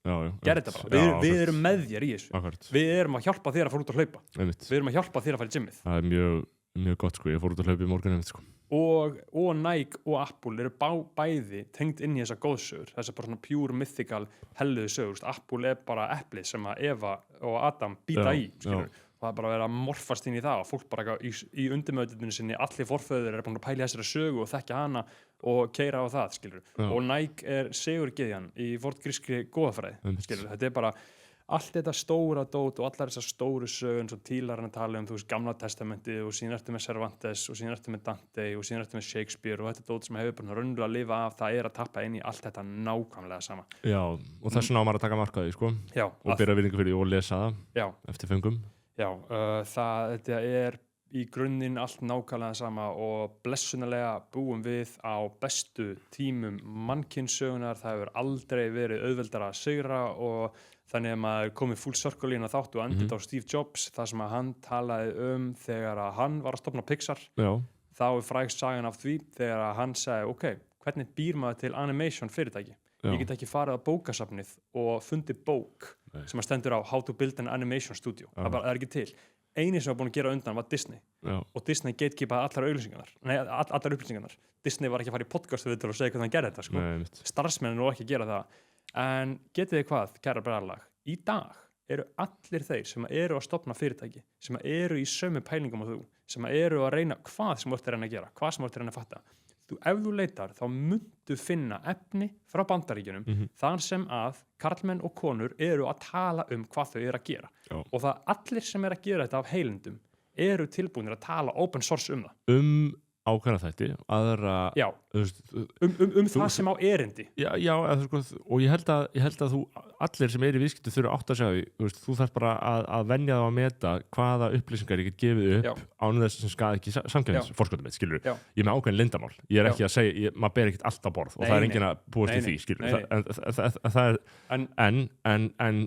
gerð þetta bara, við erum með þér í þessu við erum að hjálpa þér að fara út að hlaupa við erum að hjálpa þér að fara í gymmið það er mjög gott, sko, ég fór út að hlaupa í morgun sko. og Nike og Apple eru bæði tengd inn í þessa góðsögur, þessa bara svona pure mythical helluðu sögur, Apple er bara eplið sem að Eva og Adam býta í, skilur og það er bara að vera að morfast inn í það og fólk bara í undirmeðvitundinni sinni allir forföður búin að pæla þessari sögu og þekkja hana og keyra á það, skilur og Nike er segurgyðjan í forngrískri goðafræði, skilur, þetta er bara allt þetta stóra dót og allar þessar stóru sögur svo tílarinn að tala þú veist, Gamla testamentið og síðan ertu með Cervantes og síðan ertu með Dante og síðan ertu með Shakespeare og þetta dót sem hefur bara raunverulega að lifa af, það er að tappa inn í allt þetta nákvæmlega sama. Og þess vegna á maður að taka mark á því, sko, og byrja virðingu fyrir því og lesa það eftir föngum. Þetta er í grunninn allt nákvæmlega sama og blessunarlega búum við á bestu tímum mannkynssögunar, það hefur aldrei verið auðveldara að sigra og þannig að maður komið full circle inn á þáttu og endið á Steve Jobs, það sem að hann talaði þegar að hann var að stofna Pixar þá er fræg sagan af því þegar að hann sagði, ok, hvernig býr maður til animation fyrirtæki? Ég get ekki farið á bókasafnið og fundið bók sem að stendur á How to build an animation studio, það er ekki til eini sem var búin að gera undan var Disney og Disney gatekeepaði allar upplýsingarnar Disney var ekki að fara í podcastu við til að segja hvernig hann gerði þetta, sko. Starfsmennin voru ekki að gera það en getið þið hvað, kæra bræðarlag, í dag eru allir þeir sem eru að stofna fyrirtæki, sem eru í sömu pælingum á þú, sem eru að reyna hvað sem þú ert að reyna að gera, hvað sem þú ert að reyna að fatta. Ef þú leitar, þá myndu finna efni frá Bandaríkjunum þar sem að karlmenn og konur eru að tala hvað þau eru að gera. Og það allir sem eru að gera þetta af heilindum eru tilbúinir að tala open source það. ákveðna þætti, aðra Já, það sem á erindi. Já, sko, og ég held að þú, allir sem í viðskipti þurfa átt að segja því, þú þarf bara að venja þá að meta hvaða upplýsingar ég get gefið upp án þess sem skaði ekki samkeppnisforskotum mitt, skilur. Ég er með ákveðin leyndarmál. Ég er ekki að segja, maður ber ekkert allt á borð og það er enginn að búast í því, skilur. En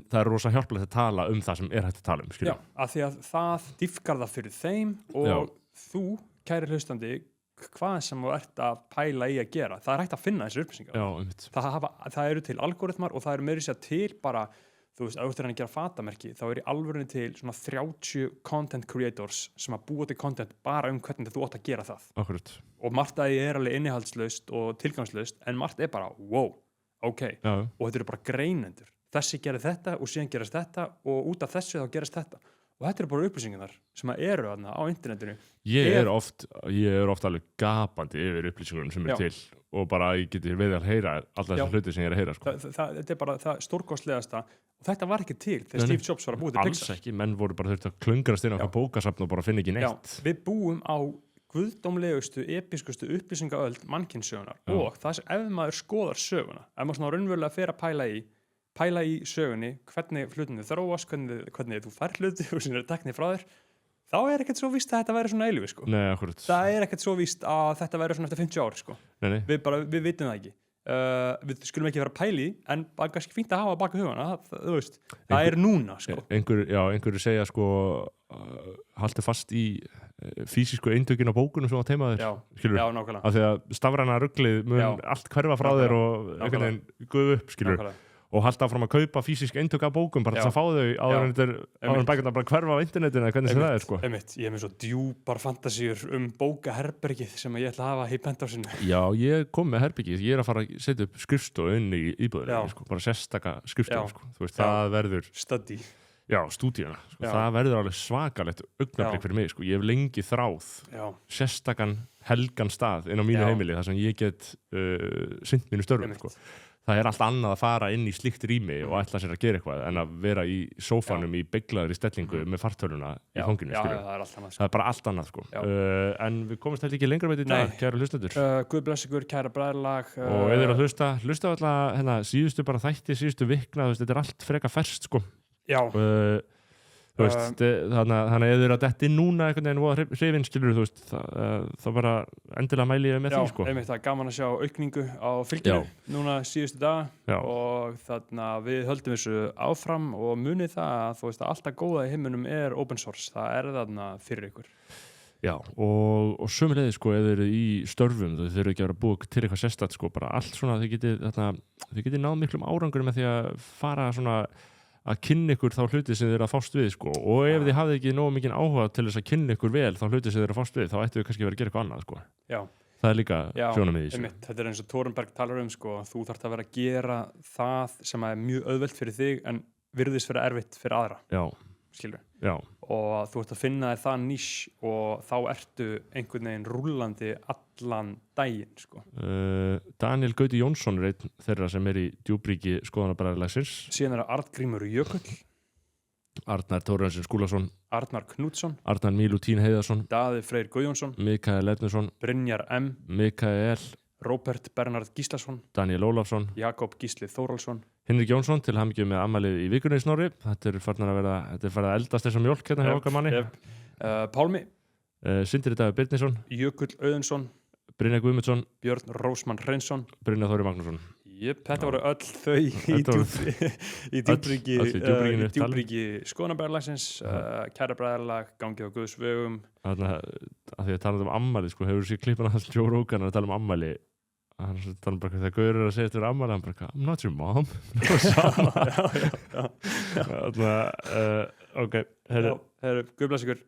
það er rosa hjálplegt að tala það sem hægt að tala skilur. Já, af því að það dýpkar það fyrir þeim og þú, kæri hlustandi, hvað sem þú ert að pæla í að gera, það er hægt að finna þessi upplýsingar. Það eru til algoritmar og það eru meira sér til bara, þú veist, ef þú ert að gera fatamerki, þá í alvörunni til svona 30 content creators sem að búa til content bara hvernig þú átt að gera það. Akkurat. Og margt að ég alveg innihaldslaust og tilgangslaust, en margt bara, wow, ok, og þetta eru bara greinendur. Þessi gerir þetta og síðan gerast þetta og út af þessu þá gerast þetta. Og þetta eru bara upplýsingarnar sem eru þarna á internetinu. Ég er oft alveg gapandi yfir upplýsingunum sem til og bara ég geti við að heyra alltaf þessar hluti sem ég er að heyra. Sko. Þetta bara það stórkostlegasta og þetta var ekki til þegar Steve Jobs var að búið til Pixar. Alls ekki, menn voru bara þurft að klöngrast inn á okkar bókasafn og bara finna ekki neitt. Já, við búum á guðdómlegustu, episkustu upplýsingaöld mannkynssögunar og það sem ef maður skoðar söguna, ef maður svona raunverulega fer að pæla í sögunni, hvernig hlutinni þróast, hvernig þú fær hluti og sem teknið frá þér, þá er ekkert svo víst að þetta væri svona eilífi, sko. Nei, akkurat. Það er ekkert svo víst að þetta væri svona eftir 50 ár, sko. Nei. Við vitum það ekki. Við skulum ekki vera að pæla í, en bara kannski fínt að hafa að baka hugana, þú veist, það er núna, sko. Einhverju segja, sko, haltu fast í fysisku eintökin á bókunum sem á teimaður. Já, nákvæmlega. Af því að stafræna ruglið mun allt hverfa frá þér og einhvern veginn guð upp, skilur. Og halda áfram að kaupa fysisk eintök af bókum bara þess að fá þau áður en bækirna bara hverfa á internetinu eða hvernig sem það er sko. Ég er með svo djúpar fantasíur herbergið sem ég ætla að hafa í penthásinu. Já, ég kom með herbergið, ég er að fara að setja upp skrifstofu inn í íbúðinni, sko, bara sérstaka skrifstofu, sko. Þú veist, það verður study. Já, stúdíuna, sko. Það verður alveg svakalegt augnablik fyrir mig, sko. Ég hef lengi þráð sérstakan helgan stað inn á mínu heimili þar sem ég get sinnt mínu störfum, sko. Það er allt annað að fara inn í slíkt rými og ætla sér að gera eitthvað en að vera í sófanum í beyglaðri stellingu með fartöluna í fanginu. Það er allt annað. Það er bara allt annað, sko. En við komumst heldur ekki lengra með þetta í dag, kæra hlustendur. Guð bless ykkur, kæra bræðurlag. Og ef þið eru að hlusta alltaf síðustu bara þætti, síðustu vikna, þetta er allt freka ferskt, sko. Já. Þú veist, þannig að ef þið eru að detti núna einhvern veginn og hrifin, skilur þú veist, þá bara endilega mæli ég með því, sko. Já, einmitt, það er gaman að sjá aukningu á fylginu núna síðustu daga og þannig að við höldum þessu áfram og munið það að þú veist að alltaf góða í heiminum er open source, það er þarna fyrir ykkur. Já, og sömuleiðis, sko, ef þið eru í störfum, þau þurfu ekki að vera búið til eitthvað sérstakt, sko, bara allt svona, þið getið náð miklum árangur með því að fara svona að kynna ykkur þá hluti sem þið eru að fást við, sko, og ef þið hafið ekki nógu mikinn áhuga til þess að kynna ykkur vel þá hluti sem þið eru að fást við, þá ættu við kannski að vera að gera eitthvað annað, sko. Já. Það er líka sjónarmið í þessu. Þetta er eins og Thornberg talar sko, þú þarft að vera að gera það sem er mjög auðvelt fyrir þig en virðist vera erfitt fyrir aðra. Já. Skilur. Já. Og þú ert að finna þér það nýs og þá ertu einhvern veginn rúllandi allan daginn, sko. Daniel Gauti Jónsson er einn þeirra sem er í djúpríki skoðanabræðarlagsins. Síðan er Arngrímur Jökull. Arnar Þórarinsson Skúlason. Arnar Knútsson. Arnar Mílutín Heiðarsson. Daði Freyr Guðjónsson. Mikael Edmundsson. Brynjar M. Mikael. Róbert Bernhard Gíslason. Daniel Ólafsson. Jakob Gísli Þóralsson. Hinrik Jónsson til hamingju með afmælið í vikunni í Snorri. Þetta er farið að eldast þessum mjólk hérna hjá okkar manni. Pálmi. Sindri Davíð Birnisson. Jökull Auðunsson. Brynjar Guðmundsson. Björn Rósmann Hreinsson. Brynjar Þóri Magnússon. Þetta voru öll þau í djúpríki skoðanabræðarlagsins, kæra bræðarlag, gangið á Guðs vegum. Þannig að því að tala um ammæli, sko, hefur sér klippana alls Joe Rogan að tala um ammæli. Hann tala bara þegar Guður er að segja þetta er ammæli, hann bara, I'm not your mom. Já. Ok, herru, Guð bless ykkur.